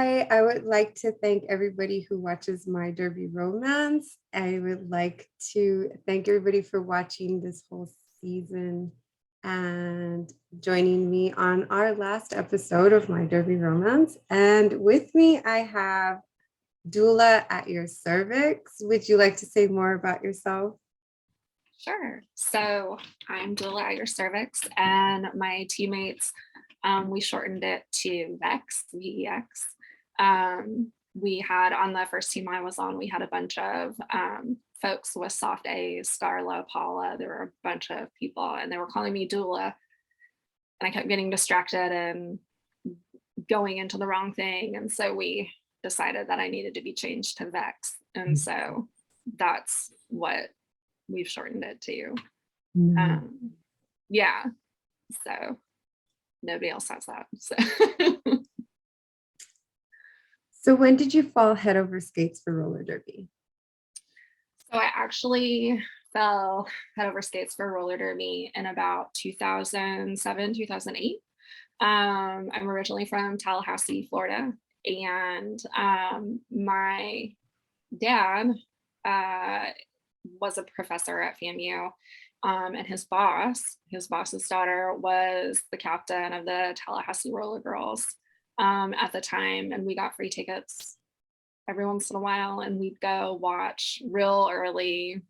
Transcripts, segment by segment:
Hi, I would like to thank everybody who watches My Derby Romance. I would like to thank everybody for watching this whole season and joining me on our last episode of My Derby Romance. And with me, I have Doula at your cervix. Would you like to say more about yourself? Sure. So I'm Doula at your cervix, and my teammates, we shortened it to VEX, VEX. We had on the first team I was on, we had a bunch of folks with soft A's, Starla, Paula. There were a bunch of people, and they were calling me Doula, and I kept getting distracted and going into the wrong thing. And so we decided that I needed to be changed to VEX. And so that's what we've shortened it to. Yeah. So nobody else has that. So when did you fall head over skates for roller derby? So I actually fell head over skates for roller derby in about 2007, 2008. I'm originally from Tallahassee, Florida, and my dad was a professor at FAMU, and his boss's daughter was the captain of the Tallahassee Roller Girls at the time, and we got free tickets every once in a while, and we'd go watch real early,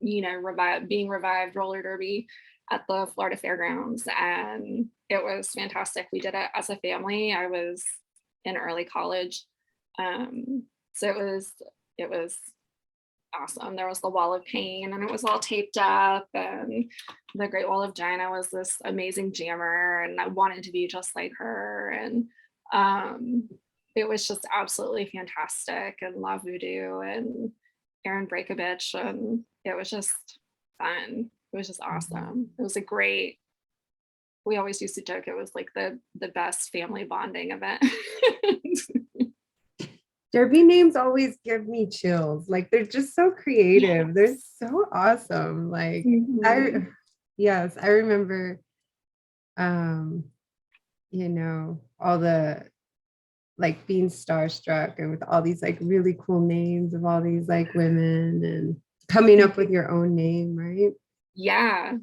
being revived roller derby at the Florida Fairgrounds, and it was fantastic. We did it as a family. I was in early college, so it was awesome. There was the Wall of Pain, and it was all taped up, and the Great Wall of China was this amazing jammer, and I wanted to be just like her, and it was just absolutely fantastic, and La Voodoo and Erin Breakovich, and it was just fun. It was just awesome. It was we always used to joke it was like the best family bonding event. Derby names always give me chills. Like they're just so creative. They're so awesome. Like yes, I remember all the like being starstruck and with all these like really cool names of all these like women and coming up with your own name, right? Yeah.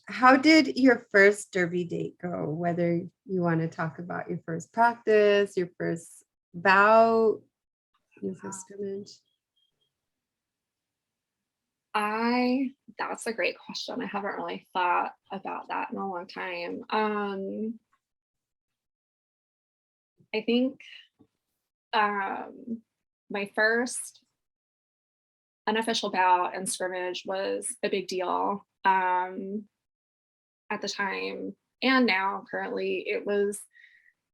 How did your first derby date go? Whether you want to talk about your first practice, your first bout, your first scrimmage. That's a great question. I haven't really thought about that in a long time. I think my first unofficial bout and scrimmage was a big deal at the time, and now currently. It was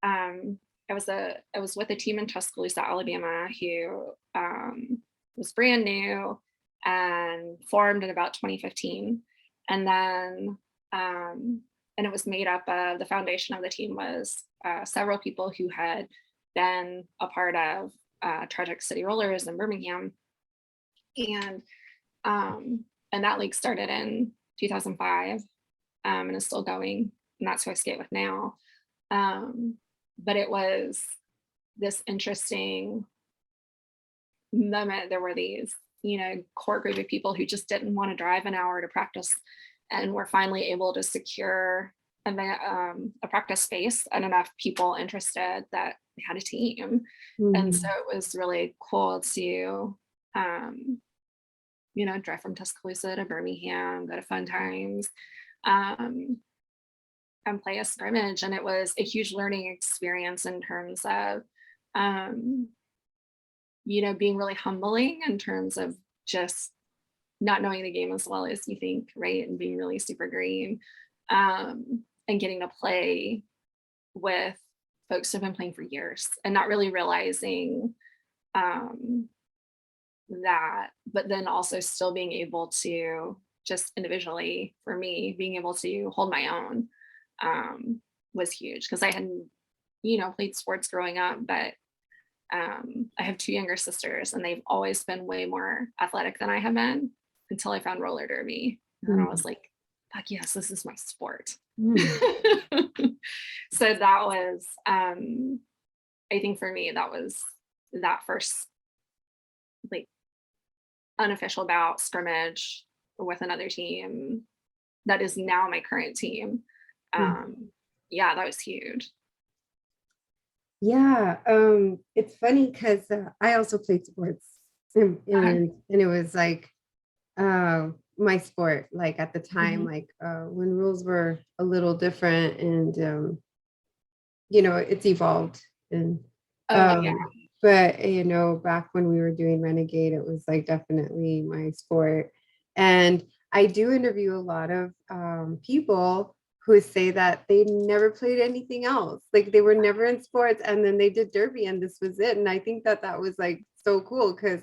I was with a team in Tuscaloosa, Alabama, who was brand new and formed in about 2015, and then and it was made up of, the foundation of the team was several people who had been a part of Tragic City Rollers in Birmingham, and that league started in 2005 and is still going, and that's who I skate with now. But it was this interesting moment. There were these, core group of people who just didn't want to drive an hour to practice, and were finally able to secure a practice space and enough people interested that they had a team. And so it was really cool to drive from Tuscaloosa to Birmingham, go to Fun Times, and play a scrimmage. And it was a huge learning experience in terms of, being really humbling in terms of just not knowing the game as well as you think, right? And being really super green, and getting to play with folks who've been playing for years and not really realizing that, but then also still being able to just individually, for me, being able to hold my own was huge, because I hadn't, played sports growing up, but I have two younger sisters, and they've always been way more athletic than I have been until I found roller derby. And I was like, fuck yes, this is my sport. So that was, I think for me, that was that first like unofficial bout scrimmage with another team that is now my current team. Um, yeah, that was huge. Yeah, it's funny because I also played sports, Uh-huh. and it was like my sport. Like at the time, Mhm. like when rules were a little different, and it's evolved. And Oh yeah. um, but back when we were doing Renegade, it was like definitely my sport. And I do interview a lot of people who say that they never played anything else. Like they were never in sports, and then they did derby, and this was it. And I think that that was like so cool because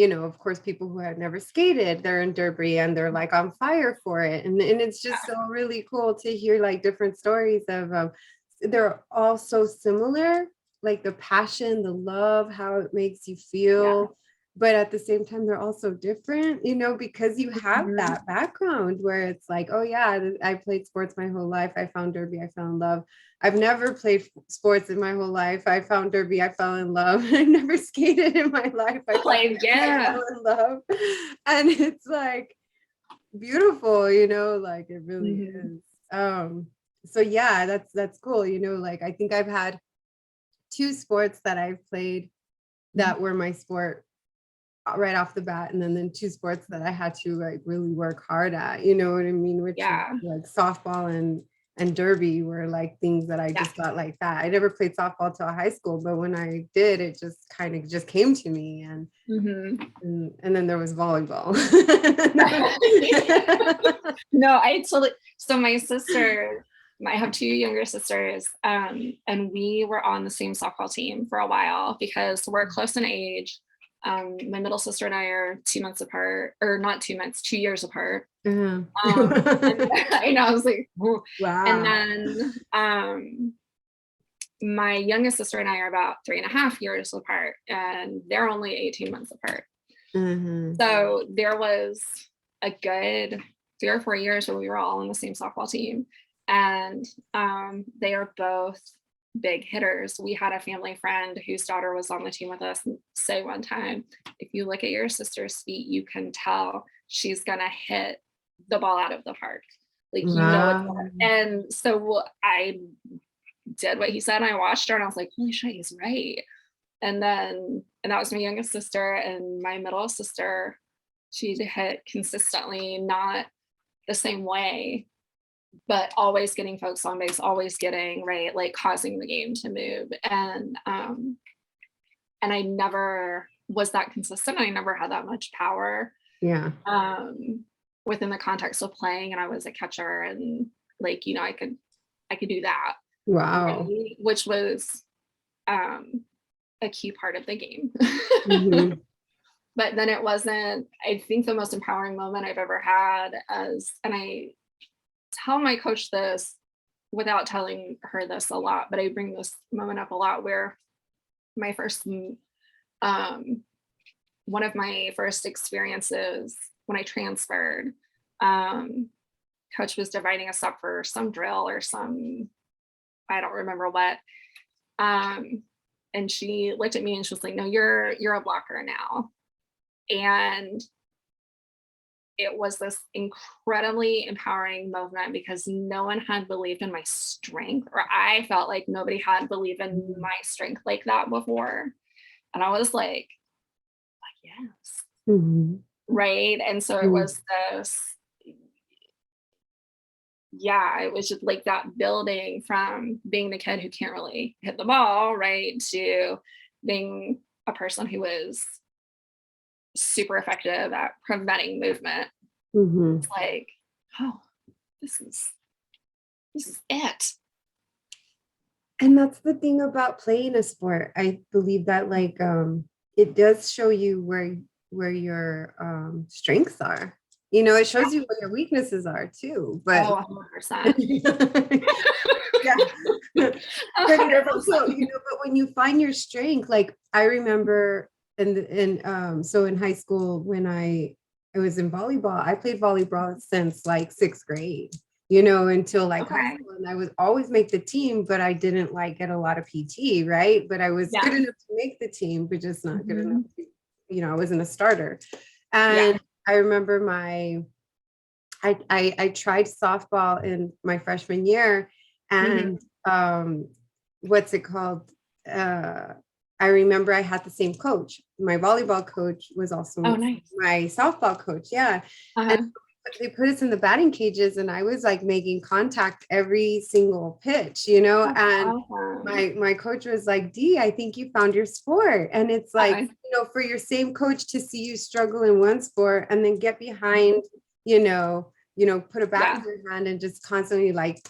of course, people who had never skated, they're in derby and they're like on fire for it. And it's just so really cool to hear like different stories of they're all so similar, like the passion, the love, how it makes you Yeah. feel. But at the same time, they're also different, because you have Mhm. that background where it's like, oh, yeah, I played sports my whole life. I found derby, I fell in love. I've never played sports in my whole life. I found derby, I fell in love. I never skated in my life. Like, I yeah. fell in love. And it's like beautiful, like it really Mhm. is. So yeah, that's cool. Like I think I've had two sports that I've played Mhm. that were my sport right off the bat, and then two sports that I had to like really work hard at, you know what I mean? Which is Yeah. like softball and derby were like things that I Yeah. just got like that. I never played softball till high school, but when I did, it just kind of just came to me. And Mhm. and then there was volleyball. No, I totally so my sister, I have two younger sisters, and we were on the same softball team for a while because we're close in age. My middle sister and I are 2 months apart, or not 2 months, 2 years apart. Uh-huh. And I know I was like, "Ooh." And Wow. then my youngest sister and I are about 3.5 years apart, and they're only 18 months apart. Mhm. So there was a good 3 or 4 years where we were all on the same softball team. And they are both big hitters. We had a family friend whose daughter was on the team with us say one time, if you look at your sister's feet, you can tell she's going to hit the ball out of the park. Like, it's Wow. gonna. And so I did what he said. And I watched her and I was like, holy shit, he's right. And that was my youngest sister, and my middle sister, she'd hit consistently, not the same way, but always getting folks on base, always getting right, like causing the game to move. And I never was that consistent. I never had that much power Yeah. um within the context of playing, and I was a catcher, and like, I could do that, Wow. right? Which was um a key part of the game. Mhm. But then it wasn't, I think the most empowering moment I've ever had, and I tell my coach this without telling her this a lot, but I bring this moment up a lot where my first um one of my first experiences when I transferred, um coach was dividing us up for some drill or some, I don't remember what. um and she looked at me and she was like, no, you're a blocker now. And it was this incredibly empowering moment because no one had believed in my strength, or I felt like nobody had believed in Mhm. my strength like that before. And I was like, yes, Mhm. right. And so it Mhm. was this, yeah, it was just like that building from being the kid who can't really hit the ball, right, to being a person who was super effective at preventing movement. Mhm. It's like, oh, this is this is it. And that's the thing about playing a sport. I believe that like it does show you where your strengths are. It shows you where your weaknesses are too. But Oh, 100%. yeah. But it also, 100%. but when you find your strength, like I remember so in high school when I was in volleyball, I played volleyball since like sixth grade. until like high Okay. school. And I would always make the team, but I didn't like get a lot of PT, right? But I was good Yeah. enough to make the team, but just not good enough Mhm. to, I wasn't a starter. Yeah. And I remember I tried softball in my freshman year, Mhm. and what's it called? I remember I had the same coach. My volleyball coach was Oh, also nice. my softball coach. Yeah. And Uh-huh. they put us in the batting cages, and I was like making contact every single pitch, That's and awesome. my coach was like, "Dee, I think you found your sport." And it's like, Uh-huh. for your same coach to see you struggle in one sport and then get behind, you know, put a bat Yeah. in your hand and just constantly like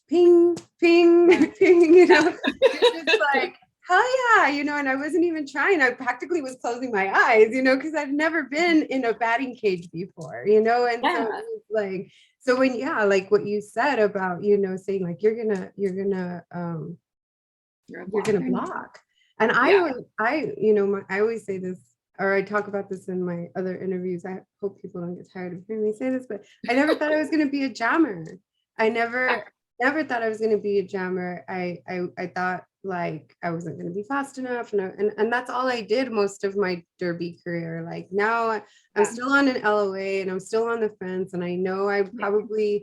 ping, ping, Yeah. ping, Yeah. you're just like, hell yeah, and I wasn't even trying. I practically was closing my eyes, because I've never been in a batting cage before, and so it Yeah. was like, so when, yeah, like what you said about, saying like You're a you're gonna blocker. block. And Yeah. I always say this, or I talk about this in my other interviews. I hope people don't get tired of hearing me say this, but I never thought I was gonna be a jammer. I Yeah. never thought I was gonna be a jammer. I thought like I wasn't gonna be fast enough, and that's all I did most of my derby career. Like now I'm Yeah. still on an LOA and I'm still on the fence, and I know Yeah.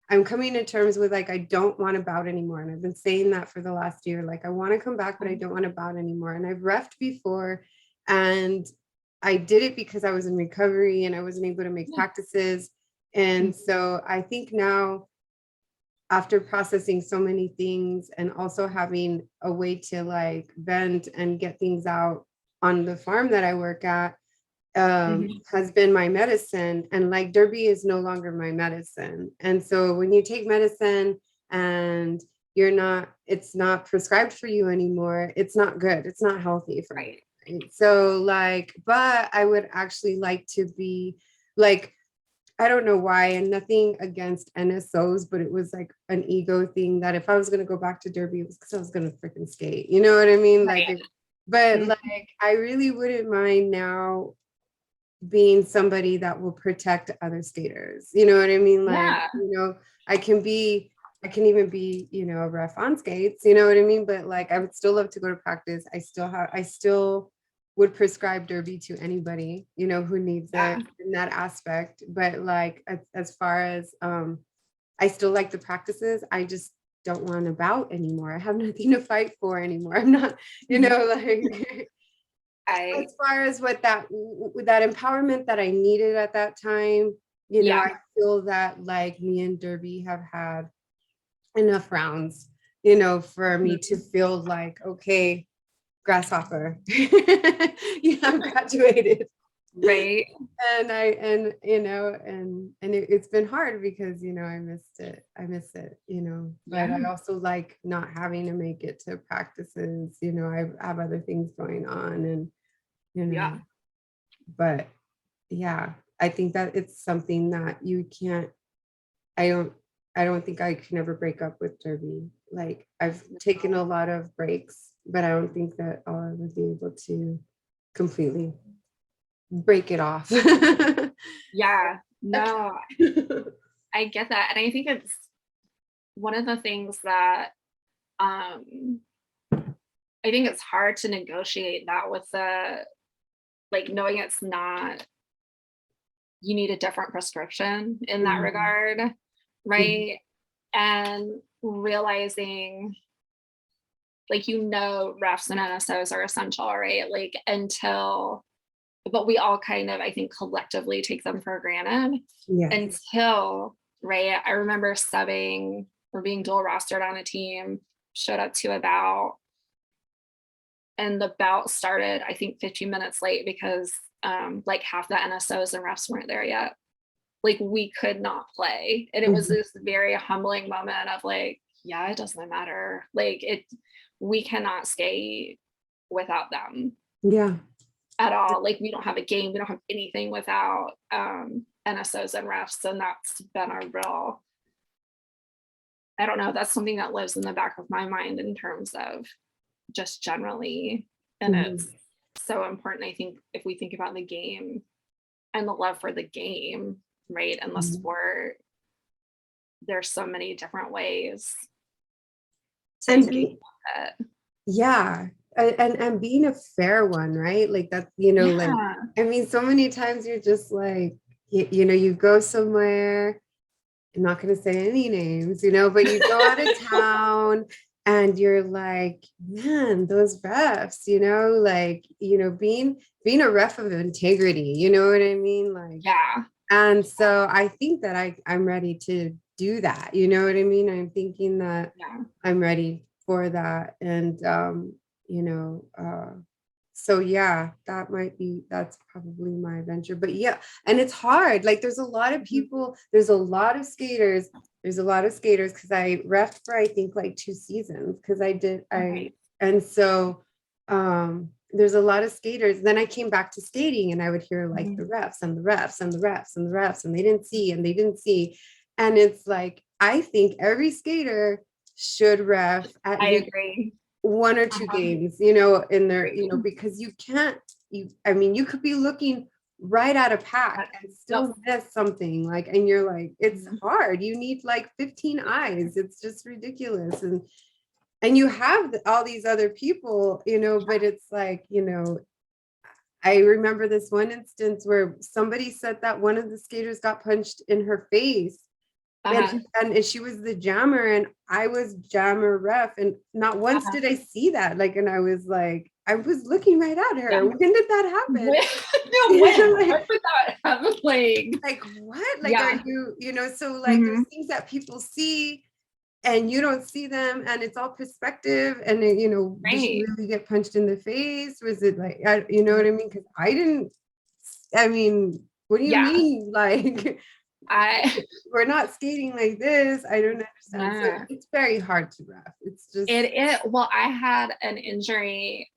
I'm coming to terms with like I don't want to bout anymore. And I've been saying that for the last year. Like I want to come back, but I don't want to bout anymore. And I've refed before, and I did it because I was in recovery and I wasn't able to make Yeah. practices. And so I think now, after processing so many things and also having a way to like vent and get things out on the farm that I work at, Mhm. has been my medicine. And like derby is no longer my medicine. And so when you take medicine and it's not prescribed for you anymore, it's not good. It's not healthy for you. Right. Right? So like, but I would actually like to be like, I don't know why, and nothing against NSOs, but it was like an ego thing that if I was going to go back to derby, it was because I was going to freaking skate. You know what I mean? Like, Right. but Mhm. like, I really wouldn't mind now being somebody that will protect other skaters. You know what I mean? Like, Yeah. I can be, I can even be, a ref on skates, you know what I mean? But like, I would still love to go to practice. I still would prescribe derby to anybody, who needs Yeah. it in that aspect. But like, as far as, I still like the practices. I just don't want to bout anymore. I have nothing to fight for anymore. I'm not, Mhm. like, I as far as what that empowerment that I needed at that time, Yeah. I feel that like me and Derby have had enough rounds, for me to Mhm. feel like, okay, grasshopper, I've graduated. Right. And it's been hard because I miss it, but Yeah. I also like not having to make it to practices. I have other things going on, and you Yeah. know but yeah, I think that it's something that you can't, i don't I don't think I can ever break up with derby. Like I've taken a lot of breaks, but I don't think that I'll ever be able to completely break it off. Yeah. No, I get that. And I think it's one of the things that um I think it's hard to negotiate that with the like knowing it's not you need a different prescription in that Mhm. regard, Mhm. right? And realizing like refs and NSOs are essential, right? Like until but we all kind of I think collectively take them for granted Yes. until right. I remember subbing or being dual rostered on a team, showed up to a bout, and the bout started I think 15 minutes late because like half the NSOs and refs weren't there yet. Like we could not play. And it was Mhm. this very humbling moment of like, yeah, it doesn't matter. Like we cannot skate without them Yeah. at all. Like we don't have a game, we don't have anything without NSOs and refs. And that's been a real, I don't know, that's something that lives in the back of my mind in terms of just generally. And it's Mhm. so important. I think if we think about the game and the love for the game, right, and the Mhm. sport, there's so many different ways to And engage with it. yeah, and being a fair one, right? Like that's, like, Yeah. I mean, so many times you're just like, you go somewhere, I'm not going to say any names, but you go out of town and you're like, man, those refs, like, being a ref of integrity, you know what I mean? Like, Yeah. and so I think that I'm ready to do that. You know what I mean? I'm thinking that Yeah. I'm ready for that. And, you know, uh, so yeah, that's probably my venture. But yeah, and it's hard. Like there's a lot of people, there's a lot of skaters. There's a lot of skaters because I refed for I think like 2 seasons because Okay. and so there's a lot of skaters. Then I came back to skating and I would hear like the refs and the refs and the refs and the refs and they didn't see and they didn't see. And it's like I think every skater should ref at I least agree. 1 or 2 Uh-huh. games, in there, because you can't, I mean, you could be looking right at a pack and Yep. still miss something like, and you're like, it's Mhm. hard. You need like 15 eyes. It's just ridiculous. And you have all these other people, but it's like, I remember this one instance where somebody said that one of the skaters got punched in her face Uh-huh. and she was the jammer and I was jammer ref and not once Uh-huh. did I see that like and I was like I was looking right at Yeah. her. When did that happen? When, no, when? like, When did that happen? like what? Like are Yeah. so like there's Hmm. things that people see and you don't see them and it's all perspective and did she Right. really get punched in the face? Was it like you know what I mean? Because I didn't I mean, what do you Yeah. mean like I, we're not skating like this. I don't understand. So yeah. it's very hard to ref. It's just Well, I had an injury,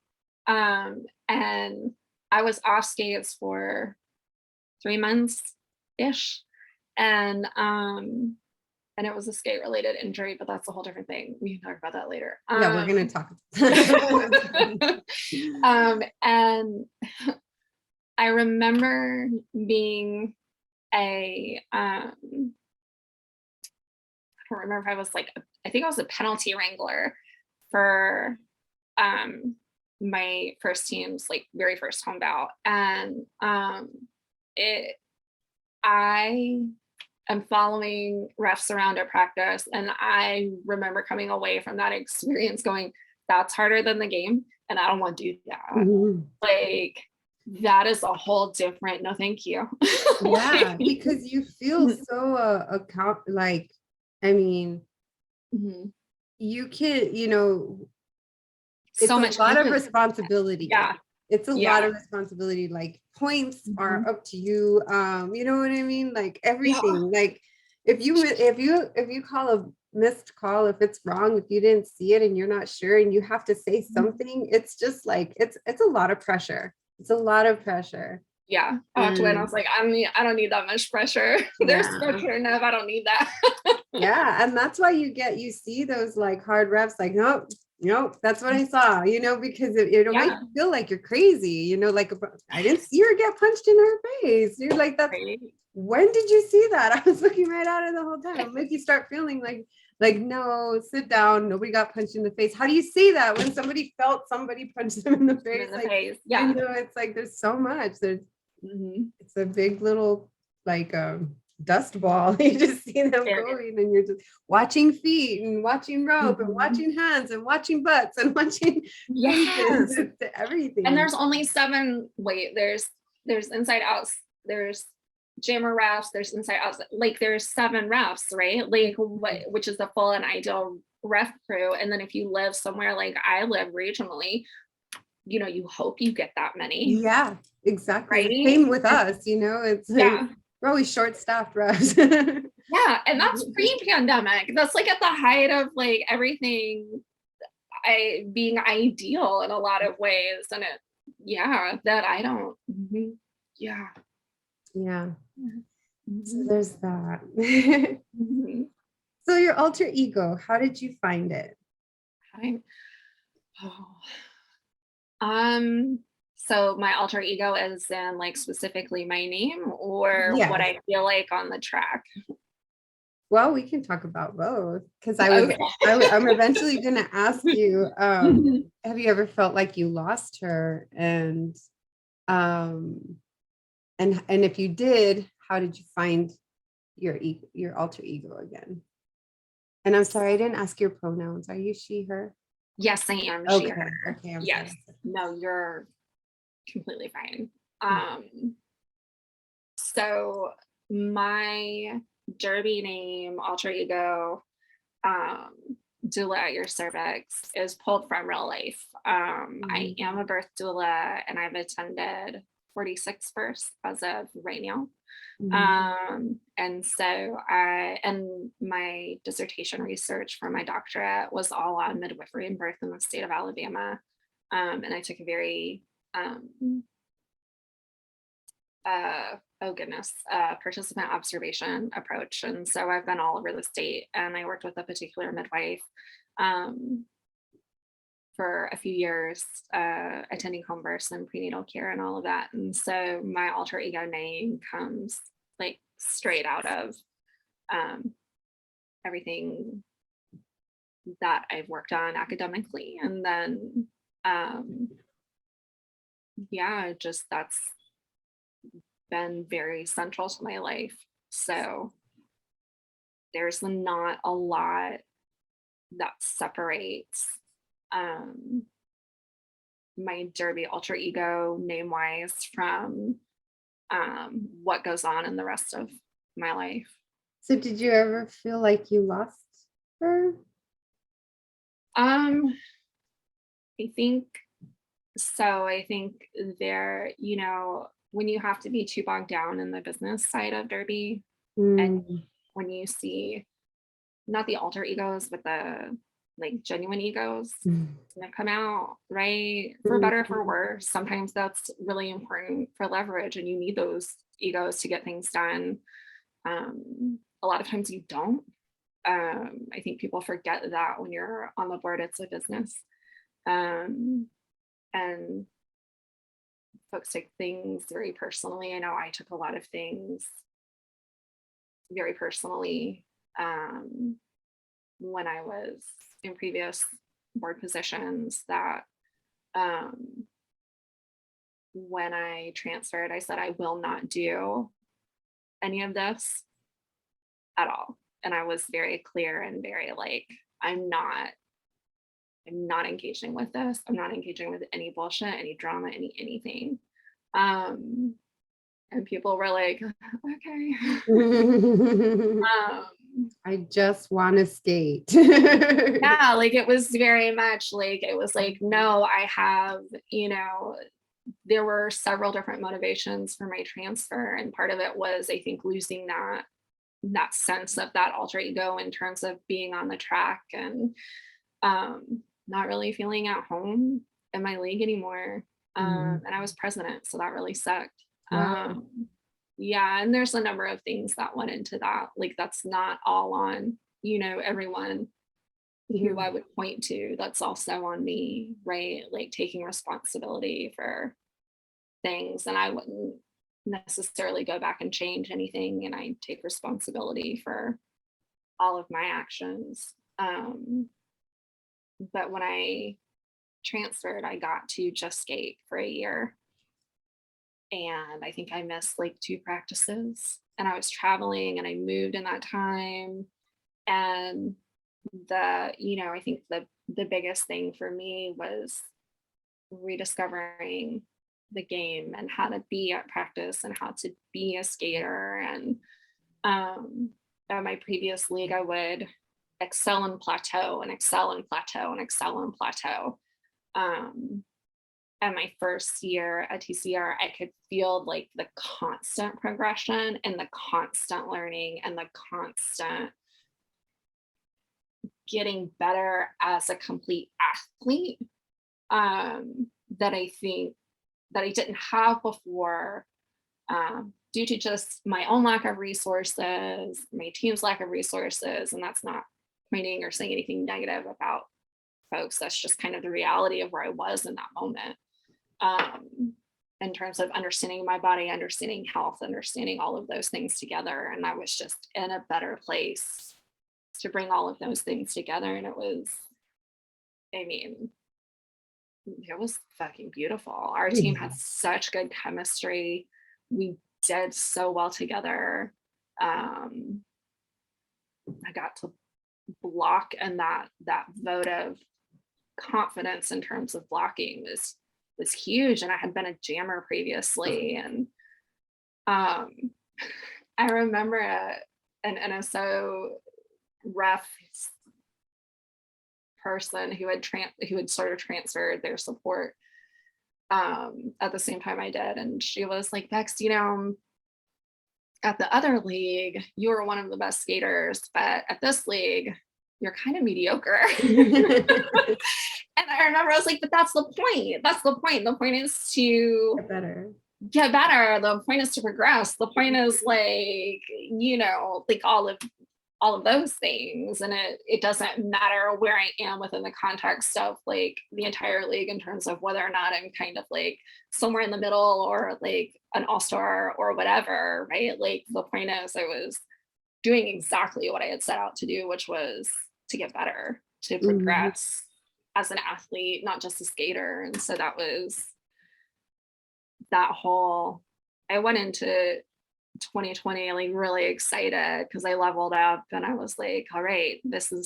and I was off skates for 3 months ish. And it was a skate related injury, but that's a whole different thing. We can talk about that later. yeah, we're gonna talk. And I remember being I don't remember if I was like, I think I was a penalty wrangler for my first team's like very first home bout. And it I am following refs around at practice. And I remember coming away from that experience going, that's harder than the game. And I don't want to do that. Mhm. Like, that is a whole different, no, thank you. Yeah, Like, because you feel so account like, I mean, mhm. you can, it's So a much lot of confidence. responsibility. Yeah. It's a lot Yeah. of responsibility. Like points are Mhm. up to you. You know what I mean? Like Yeah. everything. Like if you call a missed call, if it's wrong, if you didn't see it and you're not sure and you have to say something, it's just like it's a lot of pressure. It's a lot of pressure. Yeah. I walked away and I And was like, I don't need that much pressure. There's yeah. pressure enough. I don't need that. Yeah, and that's why you see those like hard reps, like, nope, nope, that's what I saw, because it'll make Yeah. you feel like you're crazy, like I didn't see her get punched in her face. You're like, that's Right. when did you see that? I was looking right at it the whole time. It'll make you start feeling like, no, sit down. Nobody got punched in the face. How do you see that when somebody felt somebody punch them in the face? In the Like, face. Yeah. it's like there's so much. Hmm. It's a big little like dust ball. You just see them There it is. going and you're just watching feet and watching rope and Mhm. watching hands and watching butts and watching faces. Yes. It's And everything. there's only seven. Wait, there's inside outs. There's jammer refs. There's inside outs. Like there's 7 refs, right? Like which is the full and ideal ref crew. And then if you live somewhere like I live regionally, you hope you get that many, Yeah, exactly. The right? same with us, it's like Yeah. we're always short-staffed reps. Yeah. And that's pre-pandemic. That's like at the height of like everything being ideal in a lot of ways. And yeah, that I don't. Mhm. Yeah. Yeah. So Mhm. there's that. Mhm. So your alter ego, how did you find it? I, oh. Um, so my alter ego is in like specifically my name or what Yes. I feel like on the track. Well, we can talk about both because Okay. I'm eventually going to ask you, Mhm. have you ever felt like you lost her? Um, and if you did, how did you find your alter ego again? And I'm sorry, I didn't ask your pronouns. Are you she, her? Yes, I am she, Okay. her. Okay. I'm Yes. sorry. No, you're completely fine. Mm. So my derby name, alter ego, um, doula at your cervix is pulled from real life. I Mhm. am a birth doula and I've attended 46 births as of right now. Mhm. And so and my dissertation research for my doctorate was all on midwifery and birth in the state of Alabama. And I took a very, um, oh goodness, participant observation approach. And so I've been all over the state and I worked with a particular midwife um, for a few years, attending home births and prenatal care and all of that. And so my alter ego name comes like straight out of um, everything that I've worked on academically. And then, um, yeah, just that's been very central to my life. So there's not a lot that separates um, my derby alter ego name wise from what goes on in the rest of my life. So did you ever feel like you lost her? Um, I think so. I think when you have to be too bogged down in the business side of derby, and Mm. when you see not the alter egos, but the like genuine egos that come out, right? For better or for Mhm. worse. Sometimes that's really important for leverage, and you need those egos to get things done. A lot of times you don't. I think people forget that when you're on the board, it's a business. Um, and folks take things very personally. I know I took a lot of things very personally when I was in previous board positions that um, when I transferred, I said, I will not do any of this at all. And I was very clear and very like, I'm not, I'm not engaging with this. I'm not engaging with any bullshit, any drama, anything. Um, and people were like, okay. um, I just want to skate. yeah, like it was very much like, it was like, no, I have, there were several different motivations for my transfer. And part of it was, I think, losing that sense of that alter ego in terms of being on the track and not really feeling at home in my league anymore. Mm. And I was president, so that really sucked. Wow. Yeah, and there's a number of things that went into that. Like that's not all on, everyone who Mhm. I would point to. That's also on me, right? Like taking responsibility for things. And I wouldn't necessarily go back and change anything. And I take responsibility for all of my actions. But when I transferred, I got to just skate for a year. And I think I missed like two practices. And I was traveling and I moved in that time. And I think the biggest thing for me was rediscovering the game and how to be at practice and how to be a skater. And at my previous league, I would excel and plateau and excel and plateau and excel and plateau. Um, at my first year at TCR, I could feel like the constant progression and the constant learning and the constant getting better as a complete athlete that I think that I didn't have before due to just my own lack of resources, my team's lack of resources. And that's not pointing or saying anything negative about folks. That's just kind of the reality of where I was in that moment. Um, in terms of understanding my body, understanding health, understanding all of those things together. And I was just in a better place to bring all of those things together. And it was, I mean, it was fucking beautiful. Our team had such good chemistry. We did so well together. I got to block, and that vote of confidence in terms of blocking was huge. And I had been a jammer previously, and um I remember an NSO ref person who had sort of transferred their support at the same time I did, and she was like, Bex, at the other league you were one of the best skaters, but at this league you're kind of mediocre. And I remember I was like, but that's the point. That's the point. The point is to get better. The point is to progress. The point is like, like all of those things. And it doesn't matter where I am within the context of like the entire league in terms of whether or not I'm kind of like somewhere in the middle or like an all-star or whatever, right? Like the point is I was doing exactly what I had set out to do, which was to get better, to progress as an athlete, not just a skater. And so that was that whole, I went into 2020 like really excited because I leveled up, and I was like, all right,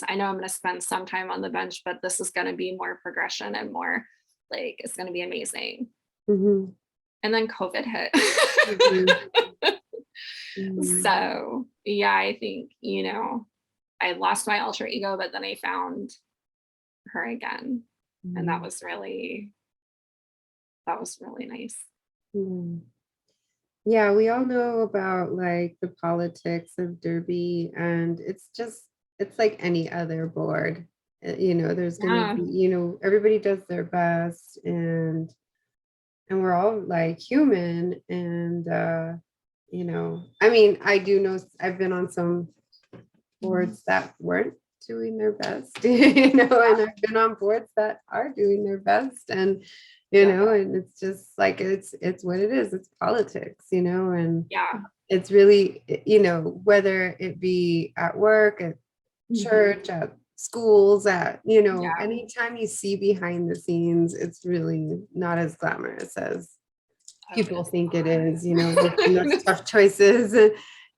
I know I'm going to spend some time on the bench, but this is going to be more progression and more like, it's going to be amazing. And then COVID hit. So yeah, I think, I lost my alter ego, but then I found her again. And that was really nice. Yeah, we all know about like the politics of Derby, and it's like any other board. There's gonna be, everybody does their best, and we're all like human. And I mean, I do know I've been on some boards that weren't doing their best, and I've been on boards that are doing their best, and and it's just like it's what it is. It's politics, and it's really, whether it be at work, at church, at schools, at anytime you see behind the scenes, it's really not as glamorous as people think it is, making those tough choices.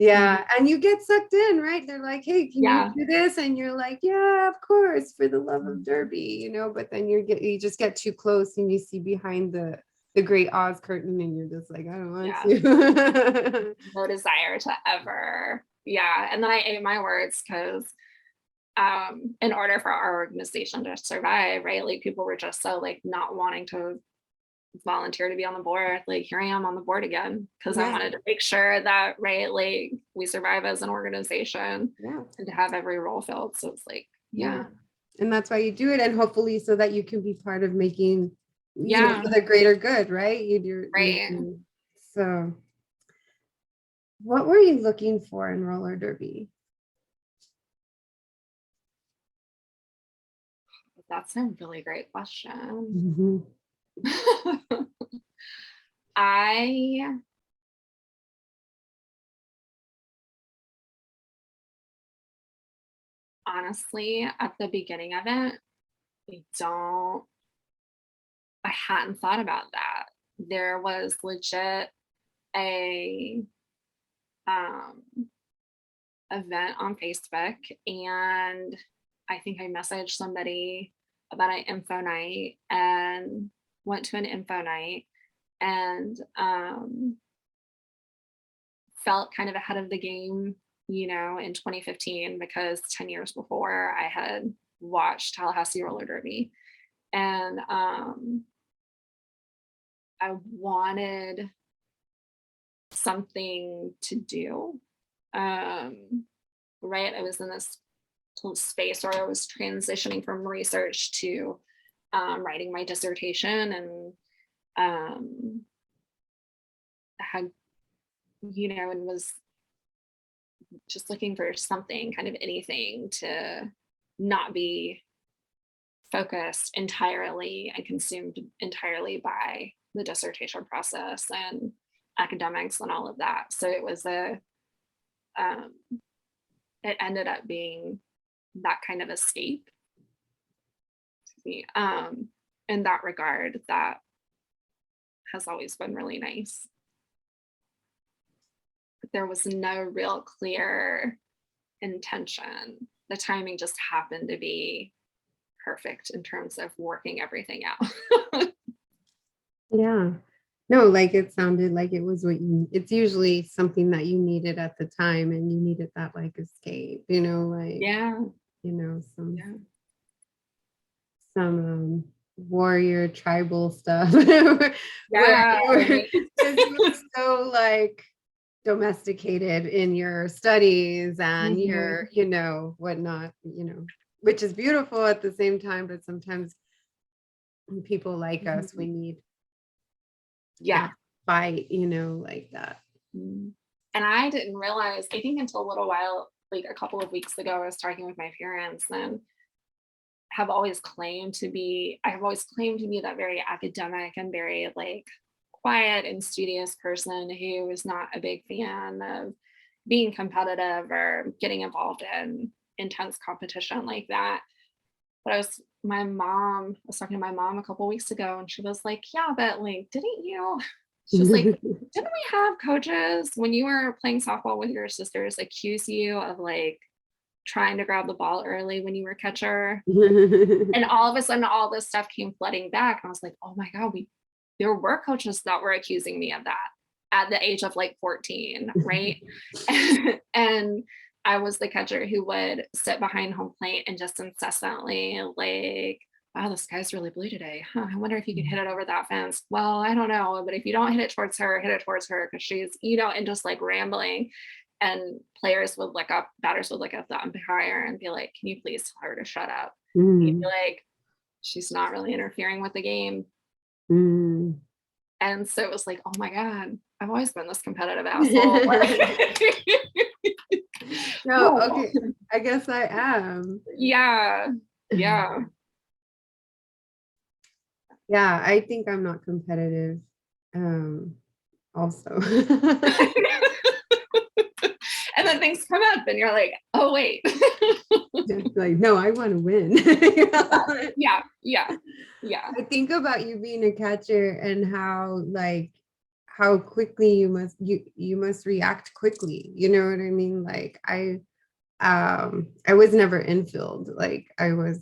And you get sucked in, right? They're like, hey, can you do this? And you're like, yeah, of course, for the love of Derby, but then you just get too close and you see behind the great Oz curtain, and you're just like, I don't want to. No desire to ever. And then I ate my words because in order for our organization to survive, right, like people were just so like not wanting to volunteer to be on the board. Like here I am on the board again because I wanted to make sure that, right, like we survive as an organization and to have every role filled. So it's like, and that's why you do it, and hopefully so that you can be part of making for the greater good, right? So what were you looking for in roller derby? That's a really great question. I honestly, at the beginning of it, I hadn't thought about that. There was legit a event on Facebook, and I think I messaged somebody about an info night and went to an info night and felt kind of ahead of the game, in 2015, because 10 years before I had watched Tallahassee roller derby, and I wanted something to do. Right, I was in this space where I was transitioning from research to writing my dissertation, and had, and was just looking for something, kind of anything, to not be focused entirely and consumed entirely by the dissertation process and academics and all of that. So it was um, it ended up being that kind of escape to me. In that regard, that has always been really nice. But there was no real clear intention. The timing just happened to be perfect in terms of working everything out. Yeah. No, like it sounded like it was what you, it's usually something that you needed at the time and you needed that like escape, like, Yeah. some Yeah. warrior tribal stuff where Yeah. you were, 'cause you were so like domesticated in your studies and your, Mhm. whatnot, which is beautiful at the same time, but sometimes people like us, we Mhm. need Yeah. that fight, like that. Mm. And I didn't realize, I think until a little while, like a couple of weeks ago, I was talking with my parents and I have always claimed to be that very academic and very like quiet and studious person who is not a big fan of being competitive or getting involved in intense competition like that. But I was talking to my mom a couple weeks ago and she was like, yeah, but like, she was like, didn't we have coaches when you were playing softball with your sisters accuse you of like trying to grab the ball early when you were catcher? And all of a sudden, all this stuff came flooding back. And I was like, oh my God, there were coaches that were accusing me of that at the age of like 14, right? And I was the catcher who would sit behind home plate and just incessantly like, wow, the sky's really blue today. Huh, I wonder if you can hit it over that fence. Well, I don't know, but if you don't hit it towards her, hit it towards her because she's, and just like rambling. And batters would look up the umpire and be like, can you please tell her to shut up? He'd be Mm, like, she's not really interfering with the game. mm. And so it was like, oh my God, I've always been this competitive asshole. No, Oh, okay. I guess I am. yeah. Yeah. Yeah, I think I'm not competitive. Also. And then things come up and you're like, oh, wait. Like, no, I want to win. Yeah. Yeah. Yeah. I think about you being a catcher and how quickly you must react quickly. You know what I mean? Like I was never infield. Like Uh-huh.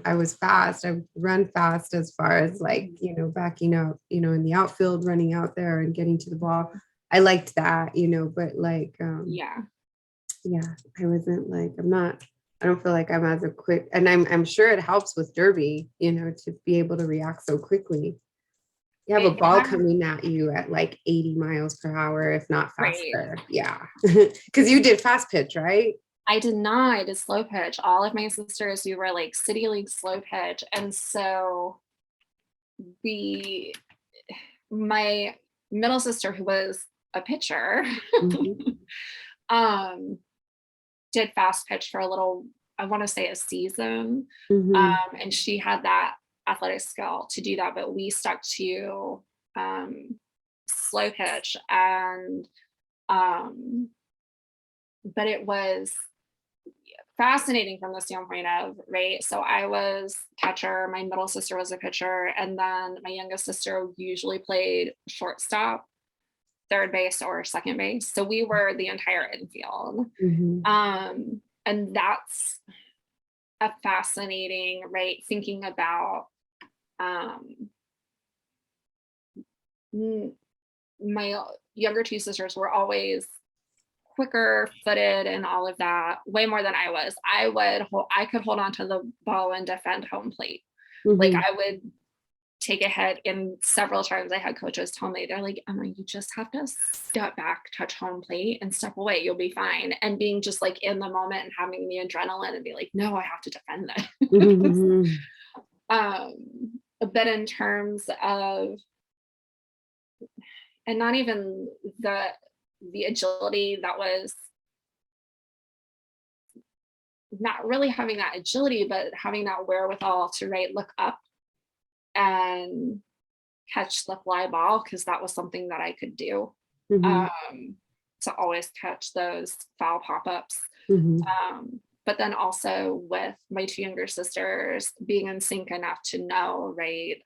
I was fast. I would run fast as far as like, backing up, in the outfield, running out there and getting to the ball. I liked that, but like Yeah. yeah, I wasn't like I don't feel like I'm as a quick, and I'm sure it helps with derby, to be able to react so quickly. You have a It ball had, coming at you at like 80 miles per hour, if not right. faster. Yeah. Because you did fast pitch, right? I did not. I did slow pitch. All of my sisters, we were like city league slow pitch. And so we, my middle sister, who was a pitcher, Mhm. um, did fast pitch for a little, I want to say a season. Mhm. And she had that athletic skill to do that, but we stuck to slow pitch. And, but it was fascinating from the standpoint of, right? So I was catcher, my middle sister was a pitcher, and then my youngest sister usually played shortstop, third base, or second base. So we were the entire infield. Mhm. And that's a fascinating, right? Thinking about um, my younger two sisters were always quicker footed and all of that, way more than I was. I could hold on to the ball and defend home plate. Like Mhm. I would take a hit, and several times I had coaches tell me, they're like, Emma, you just have to step back, touch home plate and step away. You'll be fine. And being just like in the moment and having the adrenaline and be like, no, I have to defend this. Mhm. But in terms of, and not even the agility, that was not really having that agility, but having that wherewithal to, right, look up and catch the fly ball, because that was something that I could do, Mhm. to always catch those foul pop-ups. Mhm. But then also with my two younger sisters being in sync enough to know, right,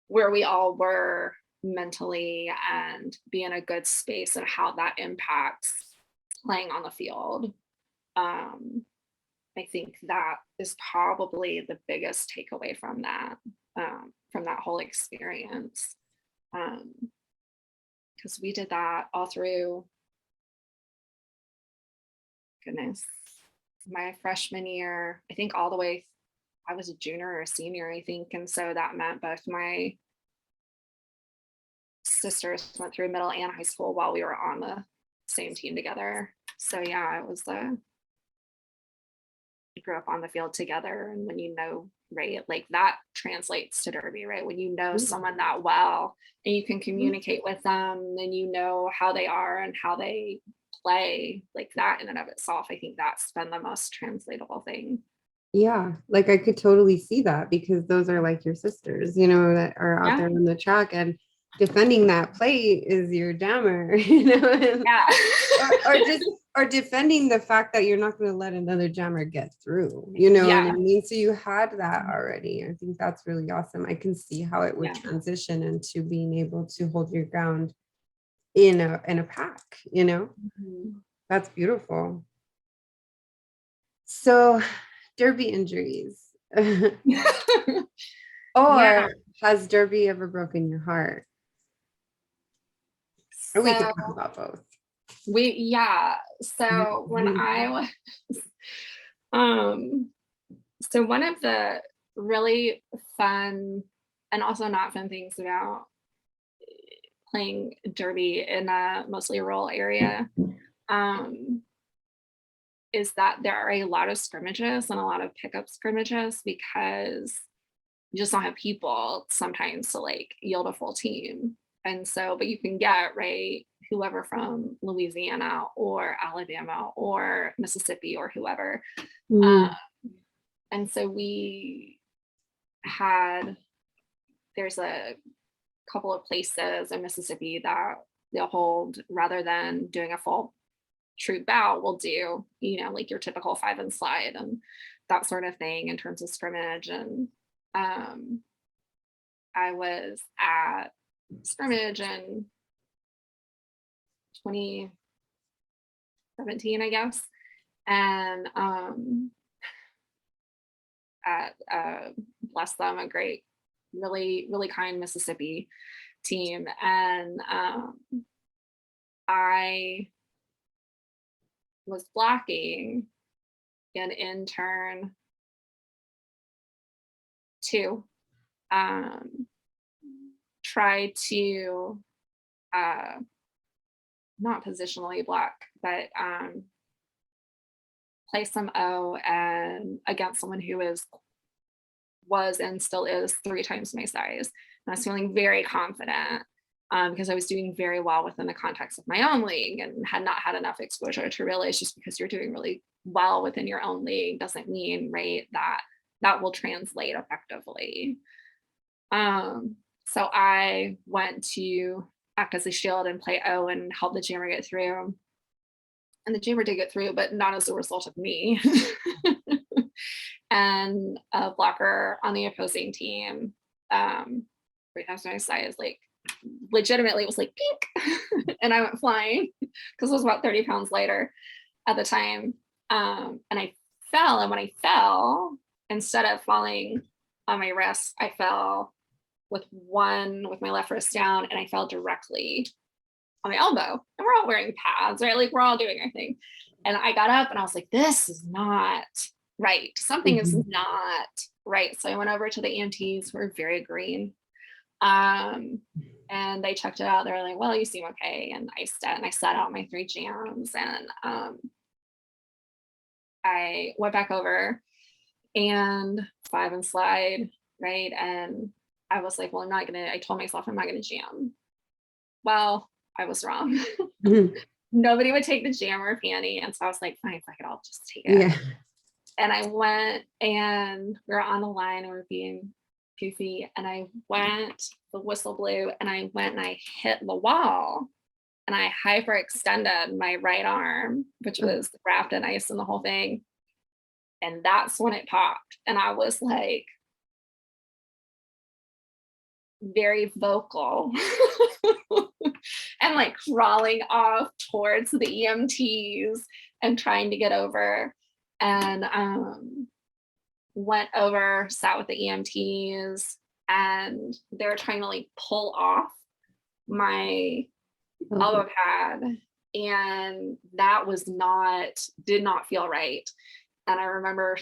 where we all were mentally and be in a good space and how that impacts playing on the field. Um, I think that is probably the biggest takeaway from that whole experience. Because we did that all through, goodness, my freshman year, I think all the way, I was a junior or a senior, I think. And so that meant both my sisters went through middle and high school while we were on the same team together. So yeah, it was we grew up on the field together. And when you know, right, like that translates to derby, right? When you know someone that well and you can Mhm. communicate with them, then you know how they are and how they play, like that in and of itself, I think that's been the most translatable thing. Yeah, like I could totally see that because those are like your sisters, that are out Yeah. there on the track, and defending that plate is your jammer, and Yeah. or just or defending the fact that you're not going to let another jammer get through, you know what Yeah. I mean? So you had that already. I think that's really awesome. I can see how it would Yeah. transition into being able to hold your ground in a pack. Mhm. That's beautiful. So, derby injuries. Yeah. Or has derby ever broken your heart? Or we could So talk about both. yeah. So when I was um so one of the really fun and also not fun things about playing derby in a mostly rural area, um is that there are a lot of scrimmages and a lot of pickup scrimmages, because you just don't have people sometimes to like yield a full team. And so, but you can get, right, whoever from Louisiana or Alabama or Mississippi or whoever. Uh, Mm, and so we had, there's a couple of places in Mississippi that they'll hold, rather than doing a full troop bout, will do, like your typical five and slide and that sort of thing in terms of scrimmage. And um, I was at scrimmage in 2017, I guess, and at bless them, a great, really, really kind Mississippi team, and I was blocking an intern to um, try to uh, not positionally block, but play some O and against someone who was and still is three times my size. And I was feeling very confident, because I was doing very well within the context of my own league and had not had enough exposure to realize just because you're doing really well within your own league doesn't mean, right, that that will translate effectively. So I went to act as a shield and play O and help the jammer get through. And the jammer did get through, but not as a result of me. And a blocker on the opposing team, right next to my size, like legitimately was like pink, and I went flying because I was about 30 pounds lighter at the time. And I fell, and when I fell, instead of falling on my wrist, I fell with my left wrist down, and I fell directly on my elbow. And we're all wearing pads, right? Like we're all doing our thing. And I got up and I was like, this is not right. Something is mhm. not right. So I went over to the EMTs who were very green. Um, and they checked it out. They were like, well, you seem okay. And I set out my three jams, and I went back over and five and slide, right? And I was like, well, I told myself I'm not gonna jam. Well, I was wrong. Mhm. Nobody would take the jam or panty. And so I was like, fine, fuck it, I'll just take it. Yeah. And I went, and we were on the line, and we were being poofy, and the whistle blew, and I went and I hit the wall, and I hyperextended my right arm, which was wrapped in ice and the whole thing. And that's when it popped. And I was like very vocal and like crawling off towards the EMTs and trying to get over. And went over, sat with the EMTs, and they were trying to like pull off my elbow pad. And that did not feel right. And I remember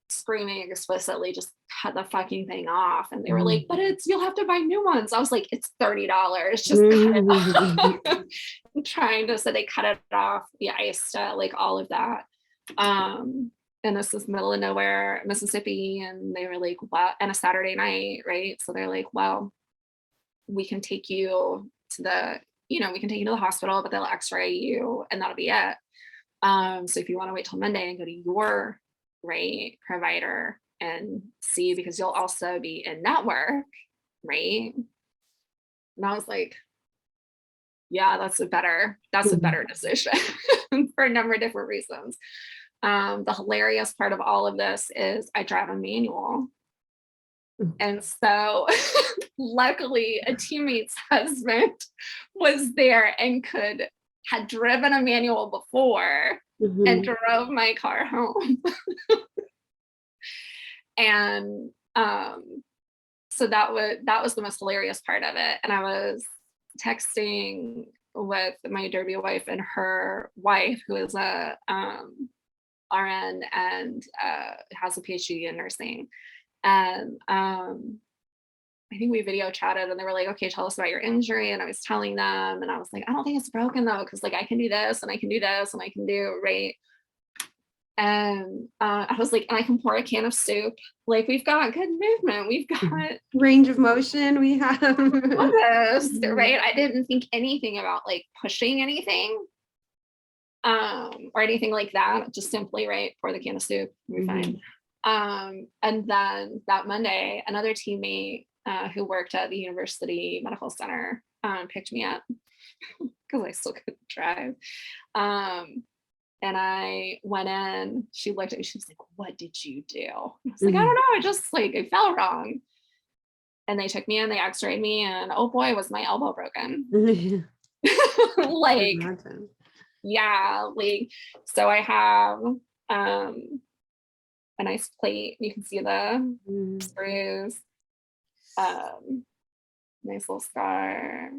screaming explicitly, just cut the fucking thing off. And they were like, but you'll have to buy new ones. I was like, it's $30. Just cut it off. So they cut it off, the ice, like all of that. And this is middle of nowhere, Mississippi. And they were like, well, and a Saturday night, right? So they're like, well, we can take you to the hospital, but they'll x-ray you and that'll be it. So if you want to wait till Monday and go to your provider and see, because you'll also be in network, right? And I was like, yeah, that's a better decision for a number of different reasons. The hilarious part of all of this is I drive a manual. And so luckily a teammate's husband was there and had driven a manual before and drove my car home. And so that was the most hilarious part of it. And I was texting with my derby wife and her wife, who is a RN and has a PhD in nursing. And I think we video chatted, and they were like, okay, tell us about your injury. And I was telling them, and I was like, I don't think it's broken though, because like I can do this and I can do this and I can do And I was like, and I can pour a can of soup. Like, we've got good movement. We've got range of motion. We have this, right? I didn't think anything about like pushing anything or anything like that. Just simply, pour the can of soup. We're fine. And then that Monday, another teammate who worked at the University Medical Center picked me up because I still couldn't drive. And I went in, she looked at me, she was like, what did you do? I was like, I don't know, I fell wrong. And they took me in, they x-rayed me, and oh boy, was my elbow broken. Like, yeah, like, so I have a nice plate. You can see the screws, nice little scar.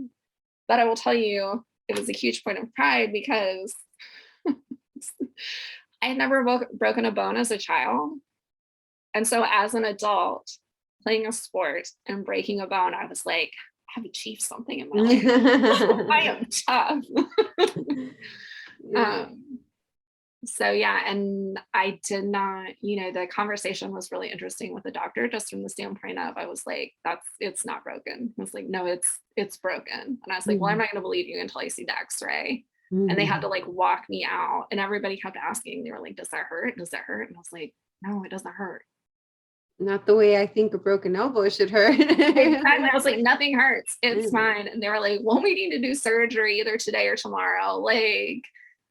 But I will tell you, it was a huge point of pride because I had never broken a bone as a child. And so as an adult, playing a sport and breaking a bone, I was like, I have achieved something in my life. I am tough. So yeah, and I did not, the conversation was really interesting with the doctor, just from the standpoint of, I was like, it's not broken. I was like, no, it's broken. And I was like, well, I'm not going to believe you until I see the x-ray. And they had to like walk me out, and everybody kept asking, they were like, does that hurt? Does that hurt? And I was like, no, it doesn't hurt. Not the way I think a broken elbow should hurt. Exactly. I was like, nothing hurts. It's fine. And they were like, well, we need to do surgery either today or tomorrow. Like,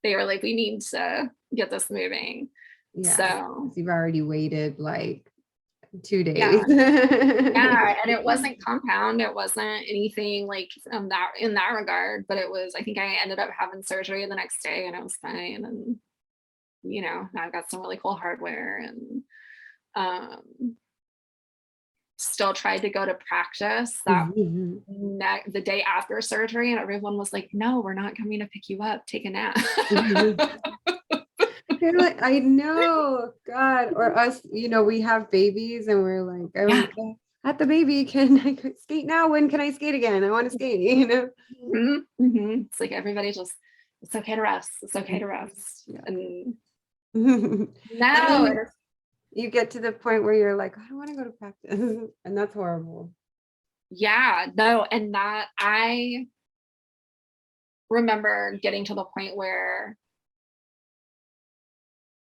they were like, we need to get this moving. Yeah. So you've already waited like 2 days. Yeah. And it wasn't compound. It wasn't anything like in that regard, but it was, I think I ended up having surgery the next day and it was fine. And, now I've got some really cool hardware, and still tried to go to practice the day after surgery, and everyone was like, no, we're not coming to pick you up, take a nap. They're like, I know, God. Or us, we have babies and we're like, at the baby, can I skate now? When can I skate again? I want to skate, It's like, everybody just, it's okay to rest. It's okay to rest. Yeah. And now you get to the point where you're like, I don't want to go to practice. And that's horrible. Yeah, no. And that, I remember getting to the point where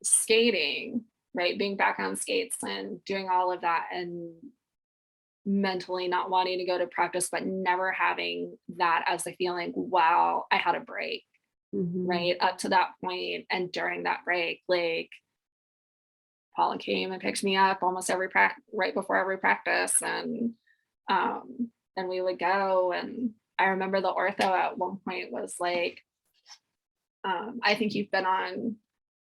skating, being back on skates and doing all of that, and mentally not wanting to go to practice, but never having that as a feeling, wow, I had a break, Mhm. right? Up to that point, and during that break, like Paula came and picked me up almost every right before every practice, and we would go. And I remember the ortho at one point was like, I think you've been on,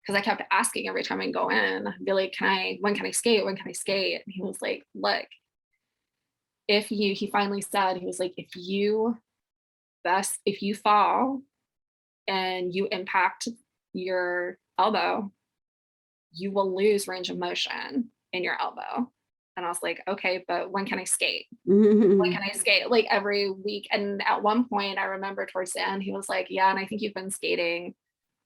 because I kept asking every time I go in, I'd be like, when can I skate? When can I skate? And he was like, look, he finally said, he was like, if you fall and you impact your elbow, you will lose range of motion in your elbow. And I was like, okay, but when can I skate? When can I skate? Like every week. And at one point, I remember towards the end, he was like, yeah, and I think you've been skating.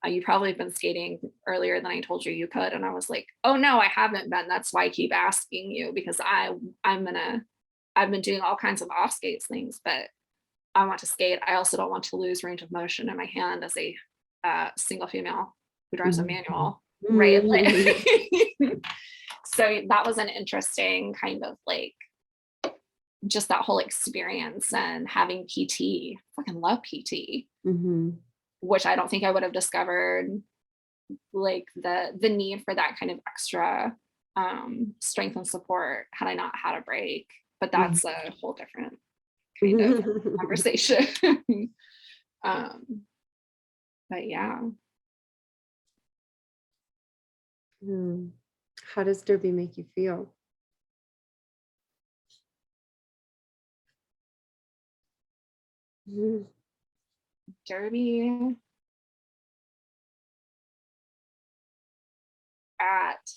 You probably have been skating earlier than I told you you could. And I was like, oh no, I haven't been. That's why I keep asking you, because I've been doing all kinds of off skates things, but I want to skate. I also don't want to lose range of motion in my hand as a single female who drives a manual, right? Like, so that was an interesting kind of like just that whole experience, and having PT. Fucking love PT, Mhm. which I don't think I would have discovered like the need for that kind of extra strength and support had I not had a break. But Mhm. that's a whole different kind of conversation. um, but yeah, Mm. How does derby make you feel? Mhm. derby at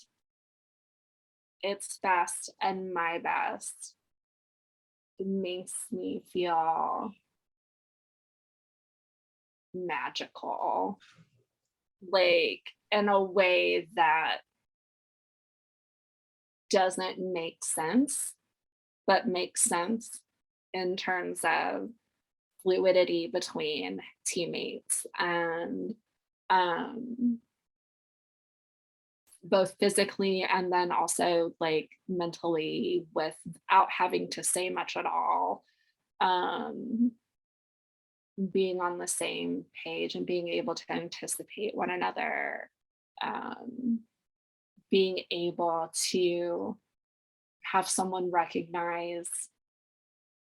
its best and my best makes me feel magical, like in a way that doesn't make sense, but makes sense in terms of fluidity between teammates, and um, both physically and then also like mentally, without having to say much at all. Um, being on the same page and being able to anticipate one another, um, being able to have someone recognize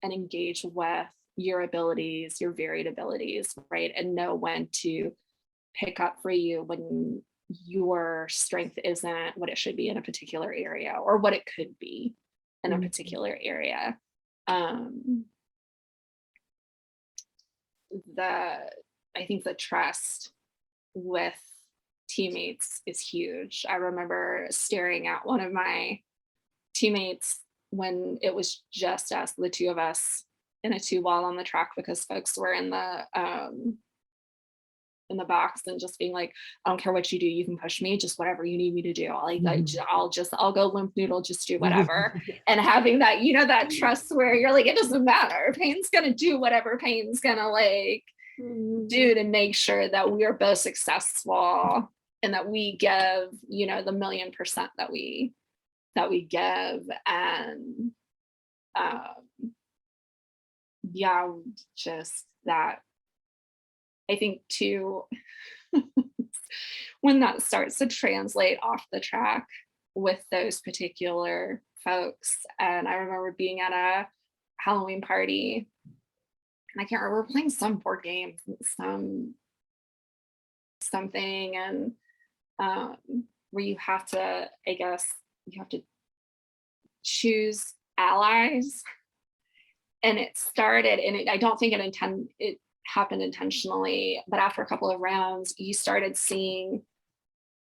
and engage with your abilities, your varied abilities, right? And know when to pick up for you when your strength isn't what it should be in a particular area, or what it could be in a Mhm. particular area. Um, the I think the trust with teammates is huge. I remember staring at one of my teammates when it was just us, the two of us, in a two wall on the track, because folks were in the box, and just being like, I don't care what you do, you can push me, just whatever you need me to do. I'll go limp noodle, just do whatever. And having that, that trust where you're like, it doesn't matter. Payne's gonna do whatever Payne's gonna like Mhm. do to make sure that we are both successful, and that we give, the 1,000,000% that we give. And um yeah, just that, I think too, when that starts to translate off the track with those particular folks. And I remember being at a Halloween party, and I can't remember, we were playing some board game, something, and um, where you have to, I guess, you have to choose allies. And it started, and I don't think it happened intentionally, but after a couple of rounds, you started seeing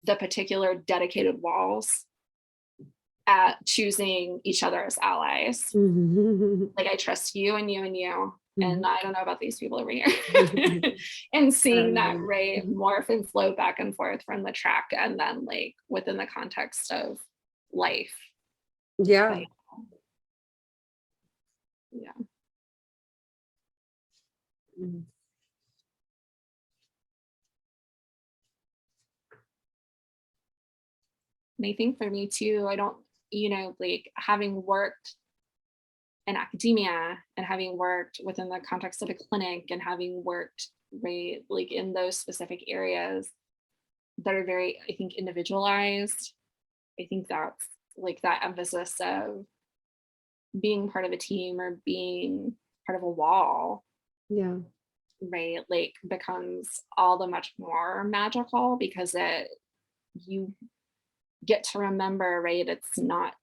the particular dedicated walls at choosing each other as allies. Like, I trust you and you and you, and I don't know about these people over here. And seeing that rate morph and flow back and forth from the track, and then like within the context of life. Yeah. But yeah. Mhm. And I think for me too, I don't, like having worked in academia and having worked within the context of a clinic and having worked right like in those specific areas that are very, I think, individualized. I think that's like that emphasis of being part of a team or being part of a wall, Yeah. right? Like becomes all the much more magical because you get to remember, right? It's not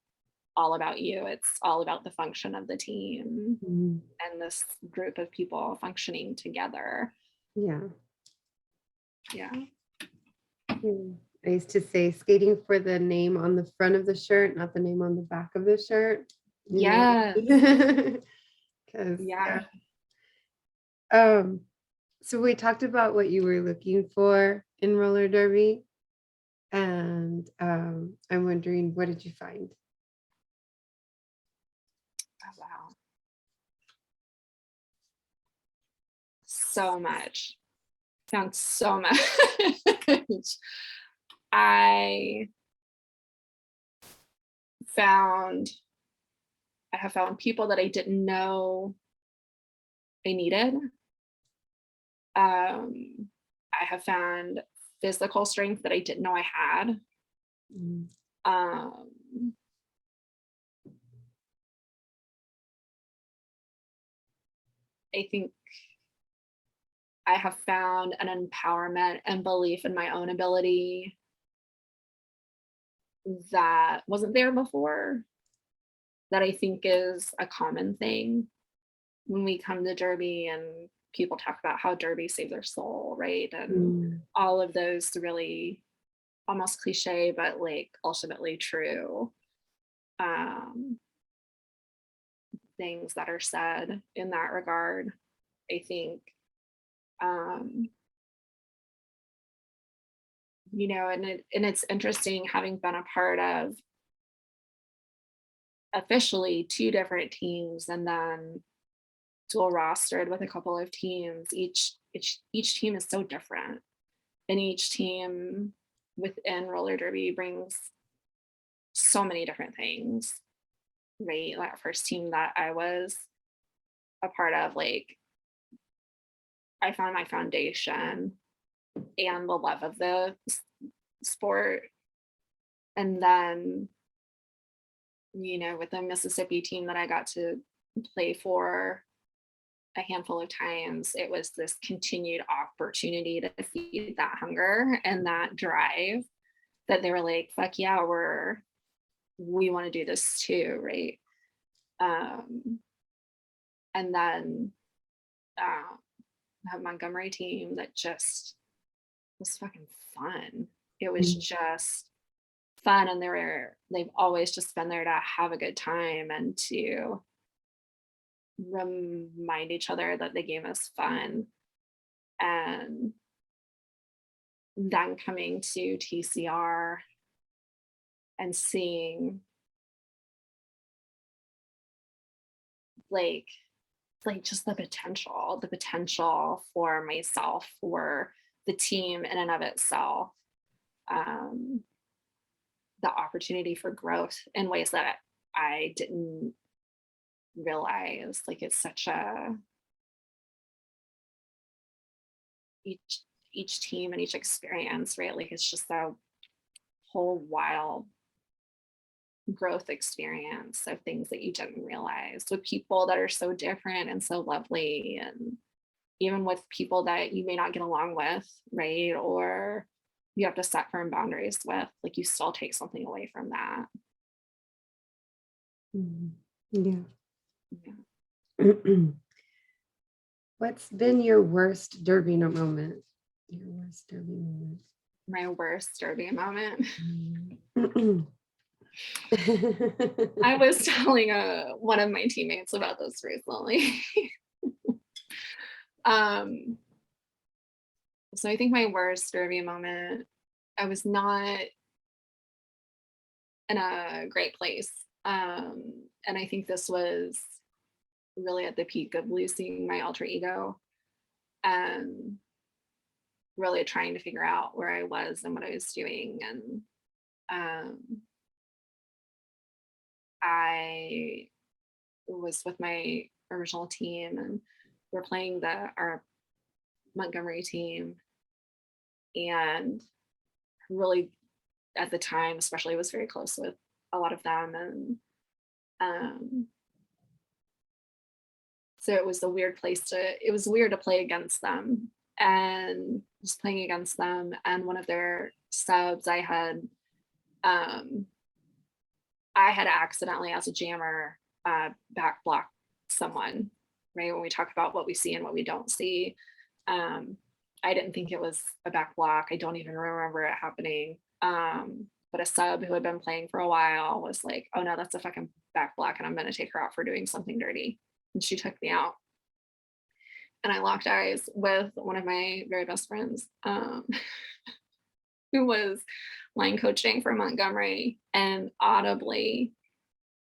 all about you, it's all about the function of the team Mhm. and this group of people functioning together. Yeah. Yeah. Yeah. I used to say skating for the name on the front of the shirt, not the name on the back of the shirt. You Yeah. know? Because Yeah. yeah. Um, so we talked about what you were looking for in roller derby, and I'm wondering, what did you find? Oh, wow. So much. Found so much. I found I have found people that I didn't know I needed. I have found physical strength that I didn't know I had. Mm. Um, I think I have found an empowerment and belief in my own ability that wasn't there before, that I think is a common thing when we come to Derby and people talk about how Derby saved their soul, right? And Mm. all of those really almost cliche, but like ultimately true um, things that are said in that regard. I think, um, and it's interesting having been a part of officially two different teams and then dual rostered with a couple of teams. Each team is so different, and each team within roller derby brings so many different things, right? That first team that I was a part of, like I found my foundation and the love of the sport. And then, with the Mississippi team that I got to play for a handful of times, it was this continued opportunity to feed that hunger and that drive that they were like, fuck yeah, we want to do this too, right? Um, and then uh, that Montgomery team that just was fucking fun. It was Mm. just fun, and they've always just been there to have a good time and to remind each other that the game is fun. And then coming to TCR and seeing like just the potential for myself, for the team in and of itself, um, the opportunity for growth in ways that I didn't realize. Like it's such a each each team and each experience, right? Like it's just a whole wild growth experience of things that you didn't realize with people that are so different and so lovely, and even with people that you may not get along with, right? Or you have to set firm boundaries with, like you still take something away from that. Mhm. Yeah. Yeah. What's been your worst derby moment? Your worst derby moment. My worst derby moment. Mm. I was telling one of my teammates about this recently. um, so I think my worst derby moment, I was not in a great place. And I think this was really at the peak of losing my alter ego and really trying to figure out where I was and what I was doing. And um, I was with my original team, and we're playing our Montgomery team, and really at the time especially was very close with a lot of them, and um so it was weird to play against them, and just playing against them, and one of their subs um I had accidentally, as a jammer, back blocked someone, right? When we talk about what we see and what we don't see, um, I didn't think it was a back block. I don't even remember it happening. But a sub who had been playing for a while was like, "Oh no, that's a fucking back block, and I'm going to take her out for doing something dirty." And she took me out, and I locked eyes with one of my very best friends, who was line coaching for Montgomery, and audibly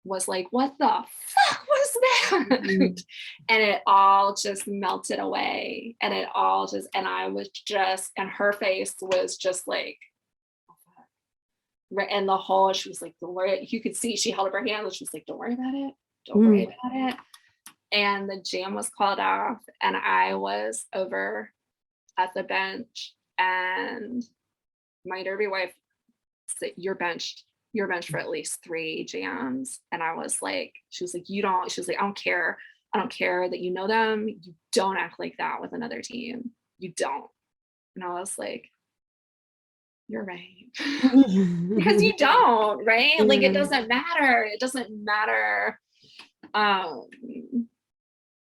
was like, "What the fuck was that?" Mhm. And it all just melted away. And it all just, and I was just, and her face was just like, "Oh, fuck." Right. And the whole, she was like, "Don't worry." You could see she held up her hand and she was like, "Don't worry about it. Don't worry Mhm. about it." And the jam was called off, and I was over at the bench, and my derby wife said, you're benched for at least 3 jams. And I was like, she was like, she was like, I don't care that you know them. You don't act like that with another team. You don't." And I was like, "You're right." Because you don't, right? Like, it Yeah. doesn't matter. It doesn't matter. Um,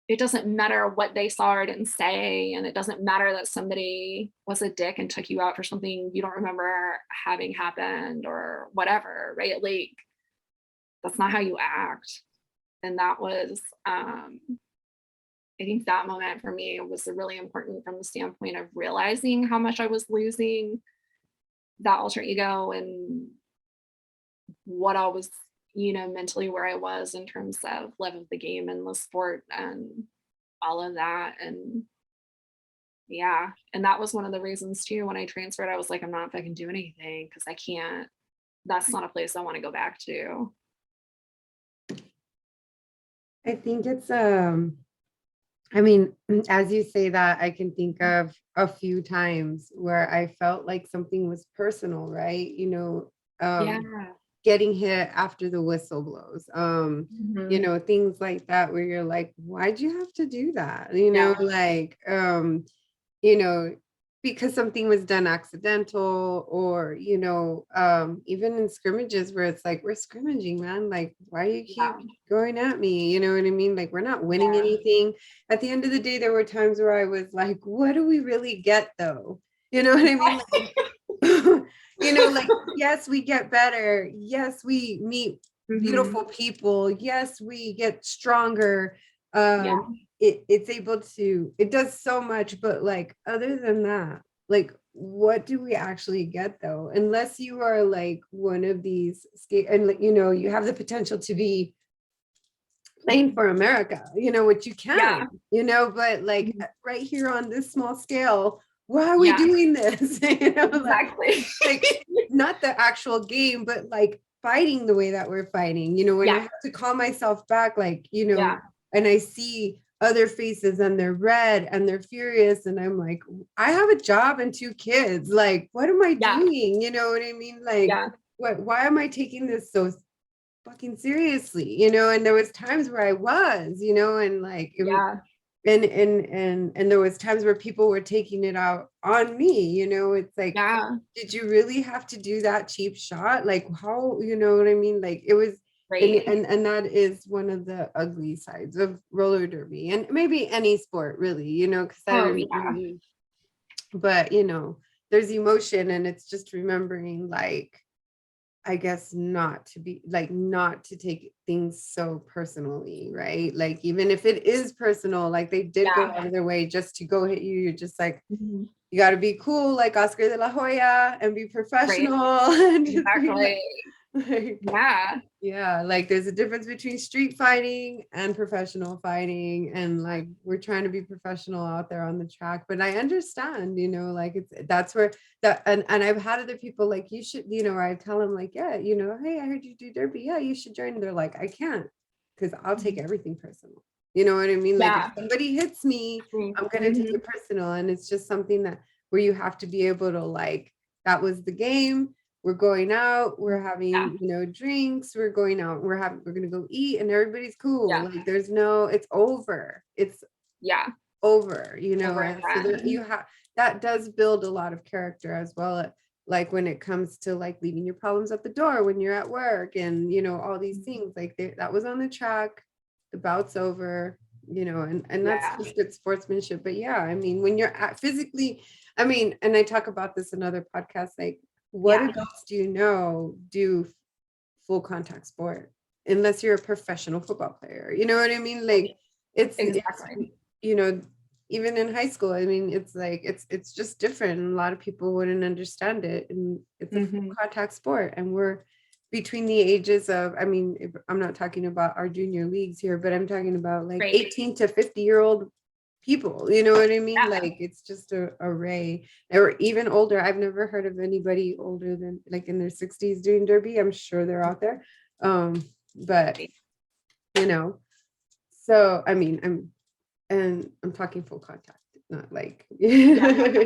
it doesn't matter what they saw or didn't say. And it doesn't matter that somebody was a dick and took you out for something you don't remember having happened or whatever, right? Like, that's not how you act. And that was, I think that moment for me was really important from the standpoint of realizing how much I was losing that alter ego, and what I was, mentally where I was in terms of love of the game and the sport and all of that. And yeah, and that was one of the reasons too when I transferred, I was like, "I'm not fucking doing anything because I can't, that's not a place I want to go back to." I think it's I mean, as you say that, I can think of a few times where I felt like something was personal, right? Yeah. Getting hit after the whistle blows, Mhm. things like that where you're like, why'd you have to do that? Yeah. You know, because something was done accidental or, even in scrimmages where it's like, we're scrimmaging, man. Like, why do you keep Yeah. going at me? You know what I mean? Like, we're not winning Yeah. anything. At the end of the day, there were times where I was like, what do we really get though? You know what I mean? Like, yes, we get better. Yes, we meet Mhm. beautiful people. Yes, we get stronger. Yeah. It does so much, but like, other than that, like, what do we actually get though? Unless you are like one of these skate and like, you have the potential to be playing for America, which you can, Yeah. but like Mhm. right here on this small scale, why are we Yeah. doing this? Exactly. Like not the actual game, but like fighting the way that we're fighting, when I Yeah. have to call myself back, like, Yeah. and I see other faces and they're red and they're furious. And I'm like, I have a job and 2 kids. Like, what am I Yeah. doing? You know what I mean? Like, Yeah. why am I taking this so fucking seriously, and there was times where I was, and like it was, Yeah. and there was times where people were taking it out on me, it's like, Yeah. did you really have to do that cheap shot? Like, how, you know what I mean? Like, it was, and Right. and that is one of the ugly sides of roller derby and maybe any sport really, because I Oh, yeah. don't, but there's emotion and it's just remembering, like, I guess not to take things so personally, right? Like, even if it is personal, like they did go Yeah. out of their way just to go hit you, you're just like, Mhm. you got to be cool, like Oscar de la Hoya, and be Right. professional and just be Exactly. like, Yeah. yeah, like there's a difference between street fighting and professional fighting. And like we're trying to be professional out there on the track. But I understand, like that's where that and I've had other people like, you should, where I tell them like, yeah, hey, I heard you do derby. Yeah, you should join. And they're like, I can't. because I'll take everything personal. You know what I mean? Like if Yeah. somebody hits me, I'm gonna take it personal. And it's just something that where you have to be able to like, that was the game. We're going out, we're having, drinks, we're going out, we're gonna go eat and everybody's cool. Yeah. Like there's no, it's over. It's Yeah. over, Over and so that again. you have, that does build a lot of character as well. Like when it comes to like leaving your problems at the door when you're at work and all these things like that was on the track, the bout's over, and that's Yeah. just good sportsmanship. But yeah, I mean when you're at physically, I mean, and I talk about this in other podcasts, like what Yeah. adults do full contact sport unless you're a professional football player, you know what I mean? Like it's Exactly. you know even in high school, I mean, it's like it's just different and a lot of people wouldn't understand it, and it's a full contact sport, and we're between the ages of, I mean, I'm not talking about our junior leagues here, but I'm talking about like Right. 18 to 50-year-old people, you know what I mean? Yeah. Like it's just a array, or even older. I've never heard of anybody older than like in their 60s doing derby. I'm sure they're out there, but so I mean, I'm talking full contact, not like Yeah.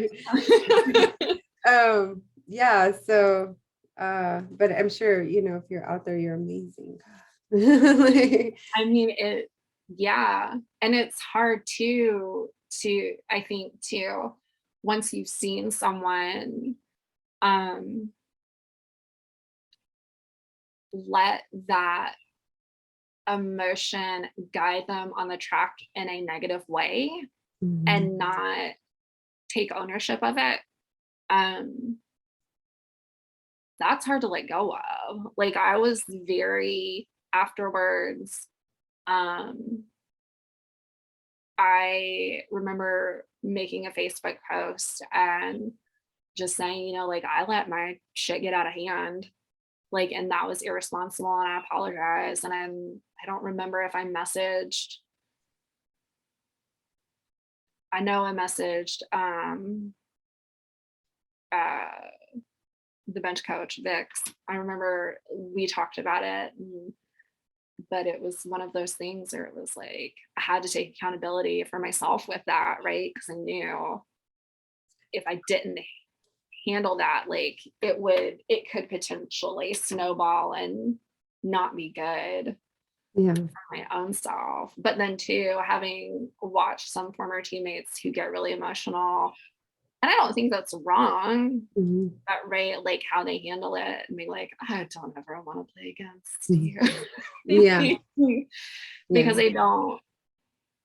yeah, so but I'm sure, if you're out there, you're amazing. Like, I mean, yeah. And it's hard to, I think, too, once you've seen someone, um, let that emotion guide them on the track in a negative way mhm, and not take ownership of it. Um, that's hard to let go of. Like I was very afterwards, um, I remember making a Facebook post and just saying, like I let my shit get out of hand. Like, and that was irresponsible and I apologize. And I don't remember if I know I messaged uh the bench coach, Vix. I remember we talked about it, but it was one of those things where it was like I had to take accountability for myself with that, right? Because I knew if I didn't handle that, like it could potentially snowball and not be good yeah, for my own self. But then too, having watched some former teammates who get really emotional, and I don't think that's wrong, mhm, but right, like how they handle it and be like, I don't ever want to play against mhm. Yeah, you. yeah. Because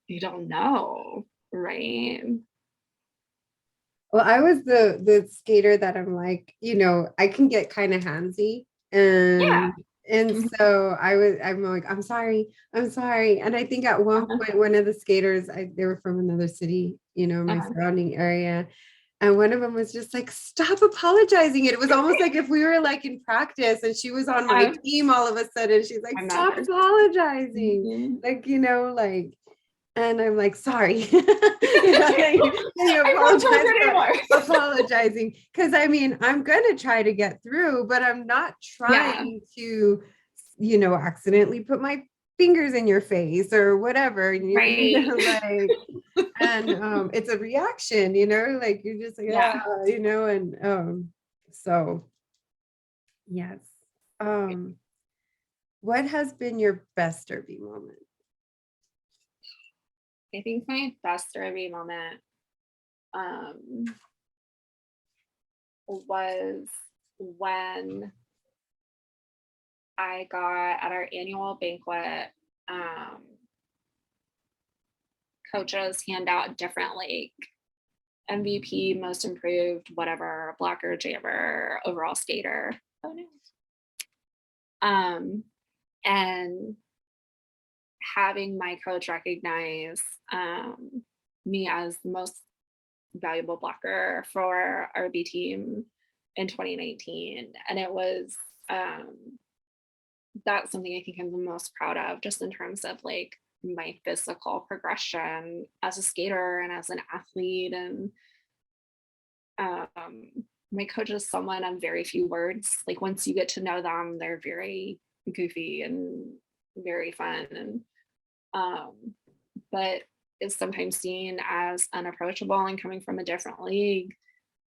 you don't know, right? Well, I was the skater that I'm like, I can get kind of handsy, Yeah. and Mhm. so I'm like, I'm sorry. And I think at one Uh-huh. point one of the skaters, they were from another city, my Uh-huh. surrounding area. And one of them was just like, stop apologizing. It was almost like if we were like in practice and she was on my Uh, team all of a sudden, she's like, my stop mother. apologizing. Mhm. Like, like, and I'm like, sorry. Like, you I won't talk apologize for anymore. apologizing. Cause I mean, I'm gonna try to get through, but I'm not Yeah. trying to, accidentally put my fingers in your face or whatever. And Right. like, and it's a reaction, like you're just like, Yeah. and so yes. Um, what has been your best derby moment? I think my best derby moment um was when I got at our annual banquet, um, coaches hand out different like MVP, most improved, whatever, blocker, jammer, overall skater. Oh no. Um, and having my coach recognize me as the most valuable blocker for our B team in 2019. And it was that's something I think I'm the most proud of, just in terms of like my physical progression as a skater and as an athlete. And um, my coach is someone on very few words. Like once you get to know them, they're very goofy and very fun, and um, but is sometimes seen as unapproachable, and coming from a different league,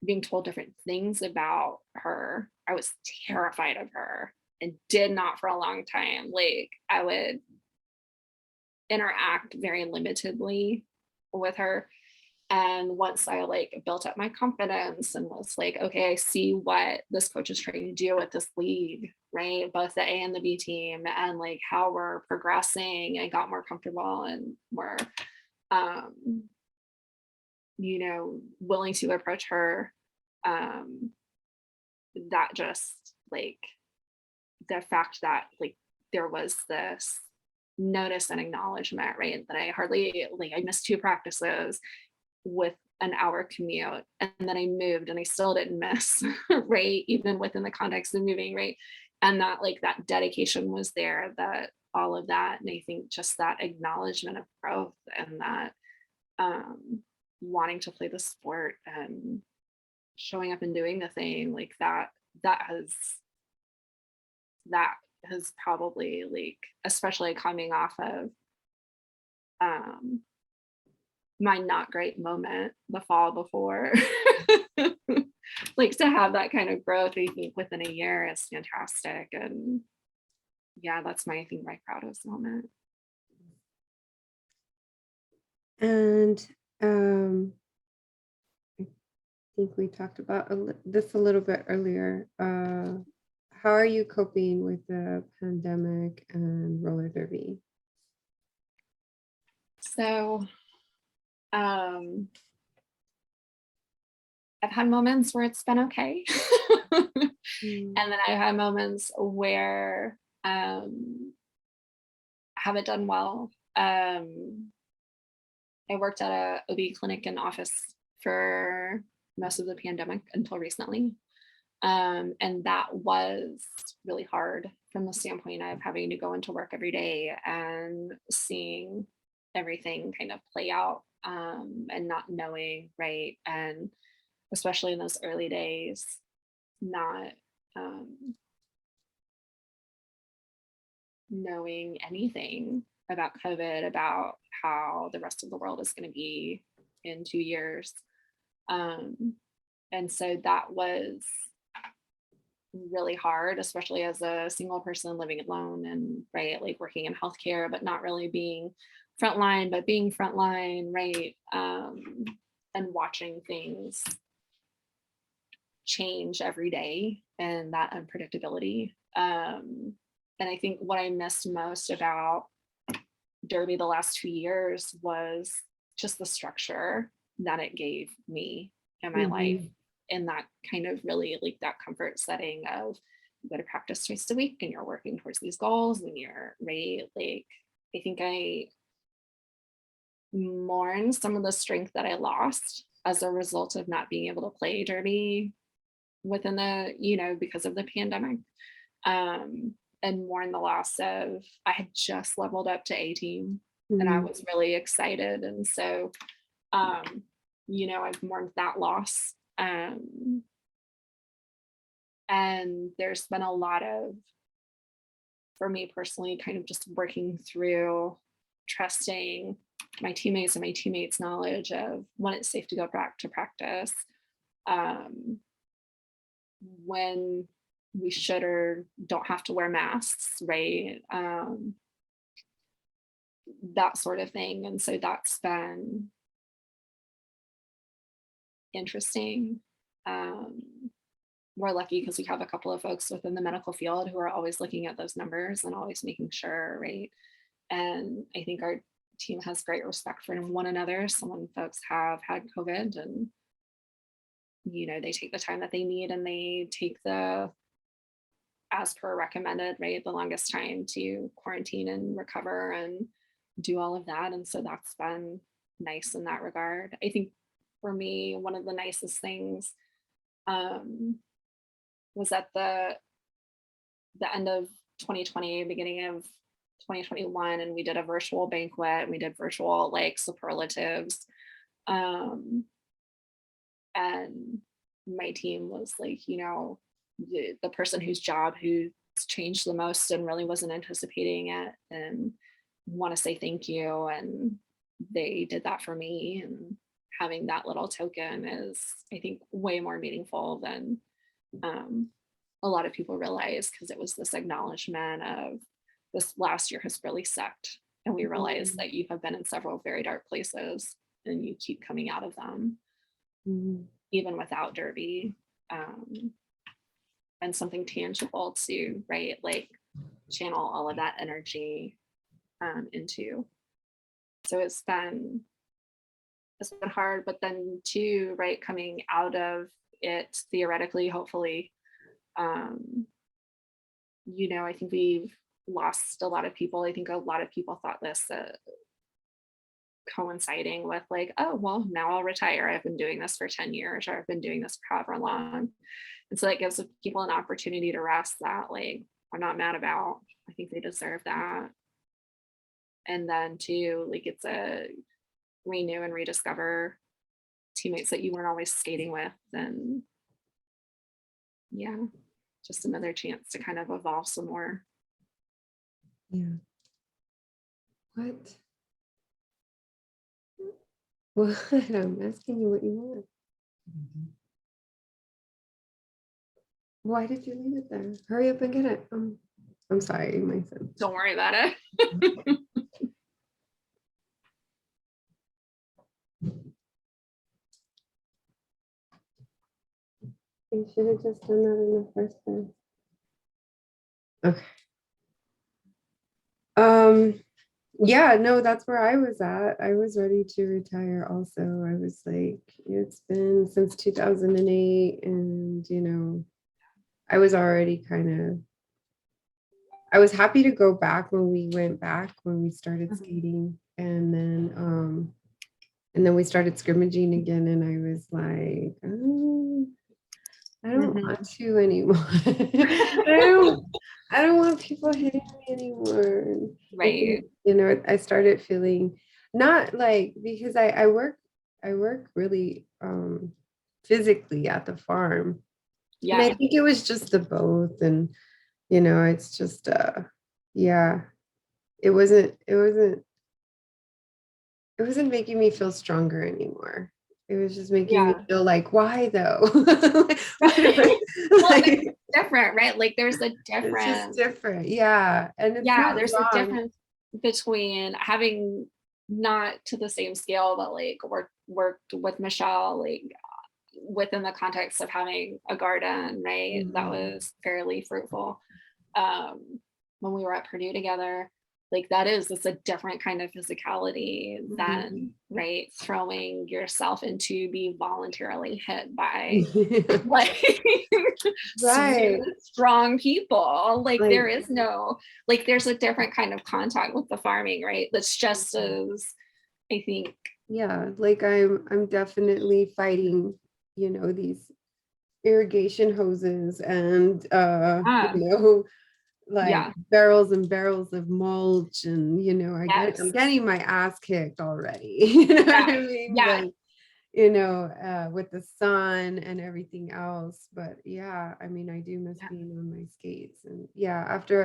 being told different things about her. I was terrified of her and did not for a long time. Like, I would interact very limitedly with her. And once I like built up my confidence and was like, okay, I see what this coach is trying to do with this league, right? Both the A and the B team, and like how we're progressing, I got more comfortable and more, um, willing to approach her. Um, that just like the fact that like there was this notice and acknowledgement, right? That I hardly like I missed two practices with an hour commute, and then I moved and I still didn't miss, right? Even within the context of moving, right? And that like that dedication was there, that all of that. And I think just that acknowledgement of growth, and that um wanting to play the sport and showing up and doing the thing like that has that has probably like, especially coming off of um my not great moment the fall before. Like, to have that kind of growth, I think within a year is fantastic. And yeah, that's my, I think, my proudest moment. And I think we talked about this a little bit earlier. How are you coping with the pandemic and roller derby? So um I've had moments where it's been okay. Mm. And then I've had moments where I haven't done well. I worked at a OB clinic and office for most of the pandemic until recently. And that was really hard from the standpoint of having to go into work every day and seeing everything kind of play out, and not knowing, right? And especially in those early days, not um, knowing anything about COVID, about how the rest of the world is going to be in 2 years. Um, and so that was really hard, especially as a single person living alone and, right, like working in healthcare, but not really being frontline, but being frontline, right? And watching things change every day and that unpredictability. And I think what I missed most about Derby the last 2 years was just the structure that it gave me in my life, Mhm. in that kind of really like that comfort setting of you go to practice twice a week and you're working towards these goals and you're right. Like, I think I mourn some of the strength that I lost as a result of not being able to play Derby within the, because of the pandemic. um, and mourn the loss of, I had just leveled up to A team and I Mhm. was really excited. And so, um, I've mourned that loss. And there's been a lot of, for me personally, kind of just working through trusting my teammates and my teammates' knowledge of when it's safe to go back to practice, um, when we should or don't have to wear masks, right? That sort of thing. And so that's been interesting. Um, we're lucky because we have a couple of folks within the medical field who are always looking at those numbers and always making sure, right? And I think our team has great respect for one another. So when folks have had COVID and, they take the time that they need and they take the, as per recommended, right, the longest time to quarantine and recover and do all of that. And so that's been nice in that regard. I think for me, one of the nicest things um, was at the end of 2020, beginning of 2021, and we did a virtual banquet and we did virtual like superlatives. Um, and my team was like, the person whose job who changed the most and really wasn't anticipating it, and want to say thank you. And they did that for me. And having that little token is, I think, way more meaningful than um, a lot of people realize, because it was this acknowledgement of this last year has really sucked. And we realize Mhm. that you have been in several very dark places and you keep coming out of them, Mhm. even without Derby. And something tangible to, right, like channel all of that energy into. So it's been hard, but then too, right, coming out of it theoretically, hopefully, um, I think we've lost a lot of people. I think a lot of people thought this coinciding with like, oh, well, now I'll retire. I've been doing this for 10 years, or I've been doing this for however long. And so that gives people an opportunity to rest, that like I'm not mad about. I think they deserve that. And then too, like it's a renew and rediscover teammates that you weren't always skating with. And yeah, just another chance to kind of evolve some more. Yeah. What? What? I'm asking you what you want. Why did you leave it there? Hurry up and get it. I'm sorry, my son. Don't worry about it. You should have just done that in the first place. Okay. Yeah, no, that's where I was at. I was ready to retire also. I was like, it's been since 2008, and I was already I was happy to go back when we went back, when we started skating, and then we started scrimmaging again, and I was like, oh, I don't want to anymore. I don't want people hitting me anymore. I Right. think, I started feeling not like, because I work really physically at the farm. And I Yeah. think it was just the both. And it's just yeah, it wasn't making me feel stronger anymore. It was just making me Yeah. feel like, why though? Well, there's Like, different, right? Like there's a it's just different, different. Yeah. And it's yeah, not there's a wrong. difference between having, not to the same scale, but like worked with Michelle, like within the context of having a garden, right? That Mhm. was fairly fruitful. When we were at Purdue together, like it's a different kind of physicality than, Mhm. right, throwing yourself into be voluntarily hit by like Right. strong people. Like there Like, is no, like there's a different kind of contact with the farming, right? That's just as, I think. yeah, like I'm definitely fighting, these irrigation hoses and Ah, like yeah. barrels and barrels of mulch, and I'm Yes. getting my ass kicked already. You know what Yeah. I mean? Yeah. Like, with the sun and everything else. But yeah, I mean, I do miss Yeah. being on my skates. And yeah, after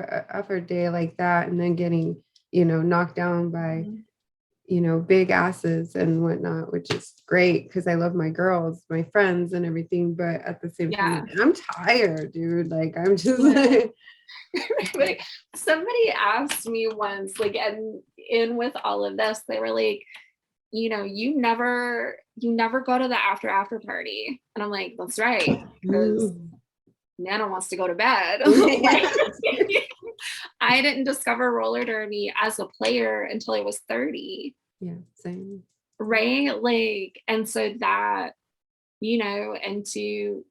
a day like that, and then getting, knocked down by, Mhm. big asses and whatnot, which is great because I love my girls, my friends and everything. But at the same time, Yeah. like, I'm tired, dude. Like, I'm just Yeah. like, Like, somebody asked me once, like, and in with all of this, they were like, you never go to the after party. And I'm like, that's right, because mm. Nana wants to go to bed. Like, Yeah, I didn't discover roller derby as a player until I was 30, yeah, same. right? Like, and so that, and to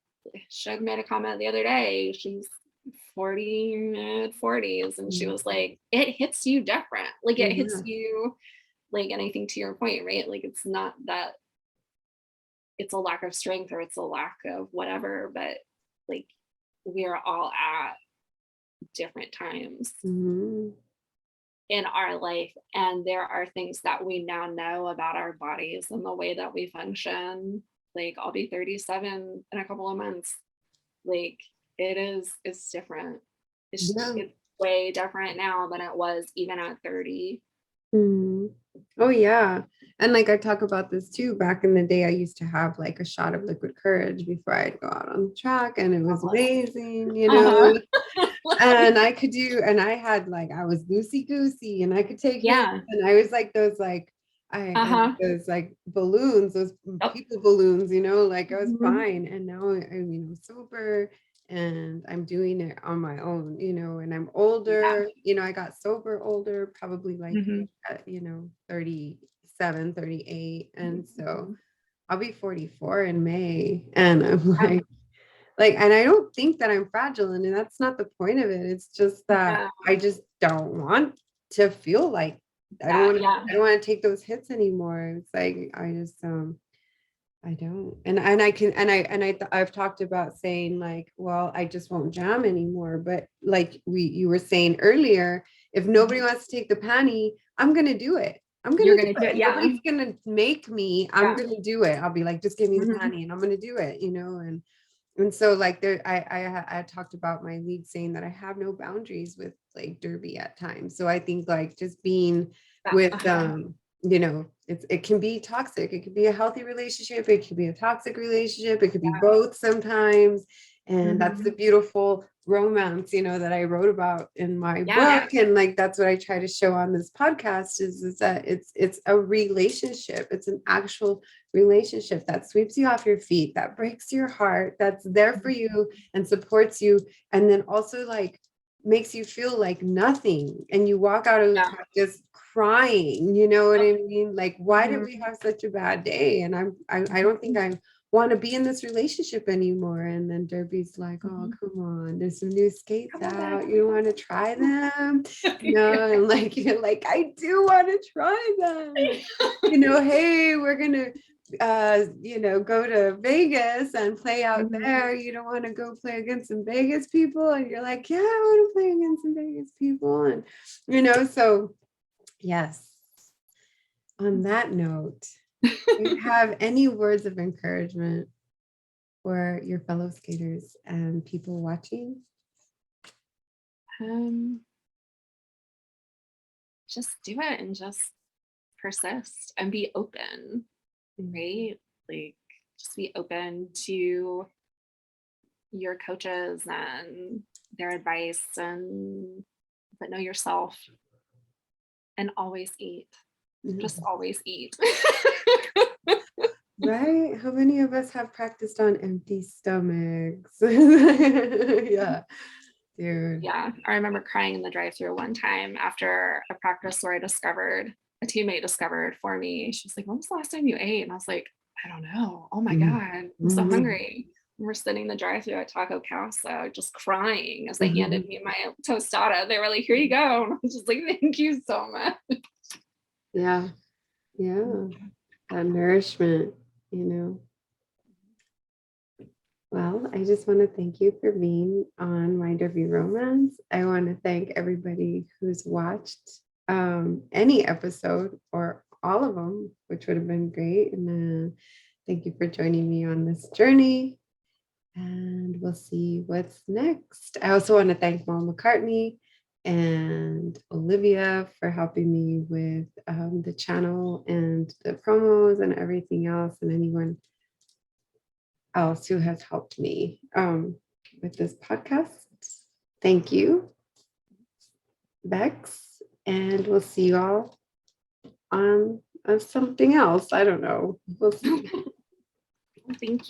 Shug made a comment the other day. She's 40, mid 40s, and she Mm. was like, it hits you different. Like it hits Yeah. you, like, and I think to your point, right? Like it's not that it's a lack of strength or it's a lack of whatever, but like we are all at different times Mhm. in our life, and there are things that we now know about our bodies and the way that we function. Like I'll be 37 in a couple of months. Like it's different. Yeah. it's way different now than it was even at 30. Mhm. Oh yeah. And like I talk about this too. Back in the day, I used to have like a shot of liquid courage before I'd go out on the track, and it was amazing, Uh-huh. And I could do, and I had like I was loosey goosey, and I could take hits, Yeah. and I was like those like I had Uh-huh. those like balloons, those Oh. people balloons, like I was Mhm. fine. And now I'm sober, and I'm doing it on my own, and I'm Yeah. older, I got sober older, probably like Mhm. 37, 38. And so Mhm. I'll be 44 in May. And I'm Yeah. and I don't think that I'm fragile, and that's not the point of it. It's just that Yeah. I just don't want to feel like That, yeah. I don't want to take those hits anymore. It's like I just I don't. And I can I've talked about saying like, well, I just won't jam anymore. But like you were saying earlier, if nobody Mhm. wants to take the panty, I'm gonna do it. I'm You're gonna do gonna do it. it. Yeah. Nobody's gonna make me. I'm Yeah. gonna do it. I'll be like, just give me the Mhm. panty and I'm gonna do it, and so like I talked about my league saying that I have no boundaries with like derby at times. So I think like just being Yeah. with Uh-huh. it can be toxic. It could be a healthy relationship, it could be a toxic relationship, it could be Yeah. both sometimes. And that's the Mhm. beautiful romance, that I wrote about in my Yeah. book. And like that's what I try to show on this podcast is that it's a relationship. It's an actual relationship that sweeps you off your feet, that breaks your heart, that's there for you and supports you, and then also like makes you feel like nothing, and you walk out of the Yeah. talk just crying, you know what Yep. I mean? Like, why did Mhm. we have such a bad day? And I don't think I want to be in this relationship anymore. And then Derby's like, oh, Mhm. come on, there's some new skates Come on back. out, you want to try them? And like you're like, I do want to try them. Hey, we're gonna go to Vegas and play out Mhm. there. You don't want to go play against some Vegas people? And you're like, yeah, I want to play against some Vegas people. And so yes, on that note, do you have any words of encouragement for your fellow skaters and people watching? Um, just do it and just persist and be open, Mhm. right? Like, just be open to your coaches and their advice, and but know yourself, and always eat. Just Mhm. always eat. Right? How many of us have practiced on empty stomachs? Yeah, dude. Yeah, I remember crying in the drive-through one time after a practice where a teammate discovered for me. She was like, "When was the last time you ate?" And I was like, "I don't know. Oh my Mhm. God, I'm so Mhm. hungry." And we're sitting in the drive-through at Taco Casa, just crying as they handed Mhm. me my tostada. They were like, "Here you go." And I was just like, "Thank you so much." Yeah, yeah, that nourishment, you know. Well, I just want to thank you for being on My Derby Romance. I want to thank everybody who's watched any episode or all of them, which would have been great. And thank you for joining me on this journey. And we'll see what's next. I also want to thank Mom McCartney and Olivia for helping me with the channel and the promos and everything else, and anyone else who has helped me with this podcast. Thank you, Bex, and we'll see you all on something else. I don't know. We'll see. Thank you.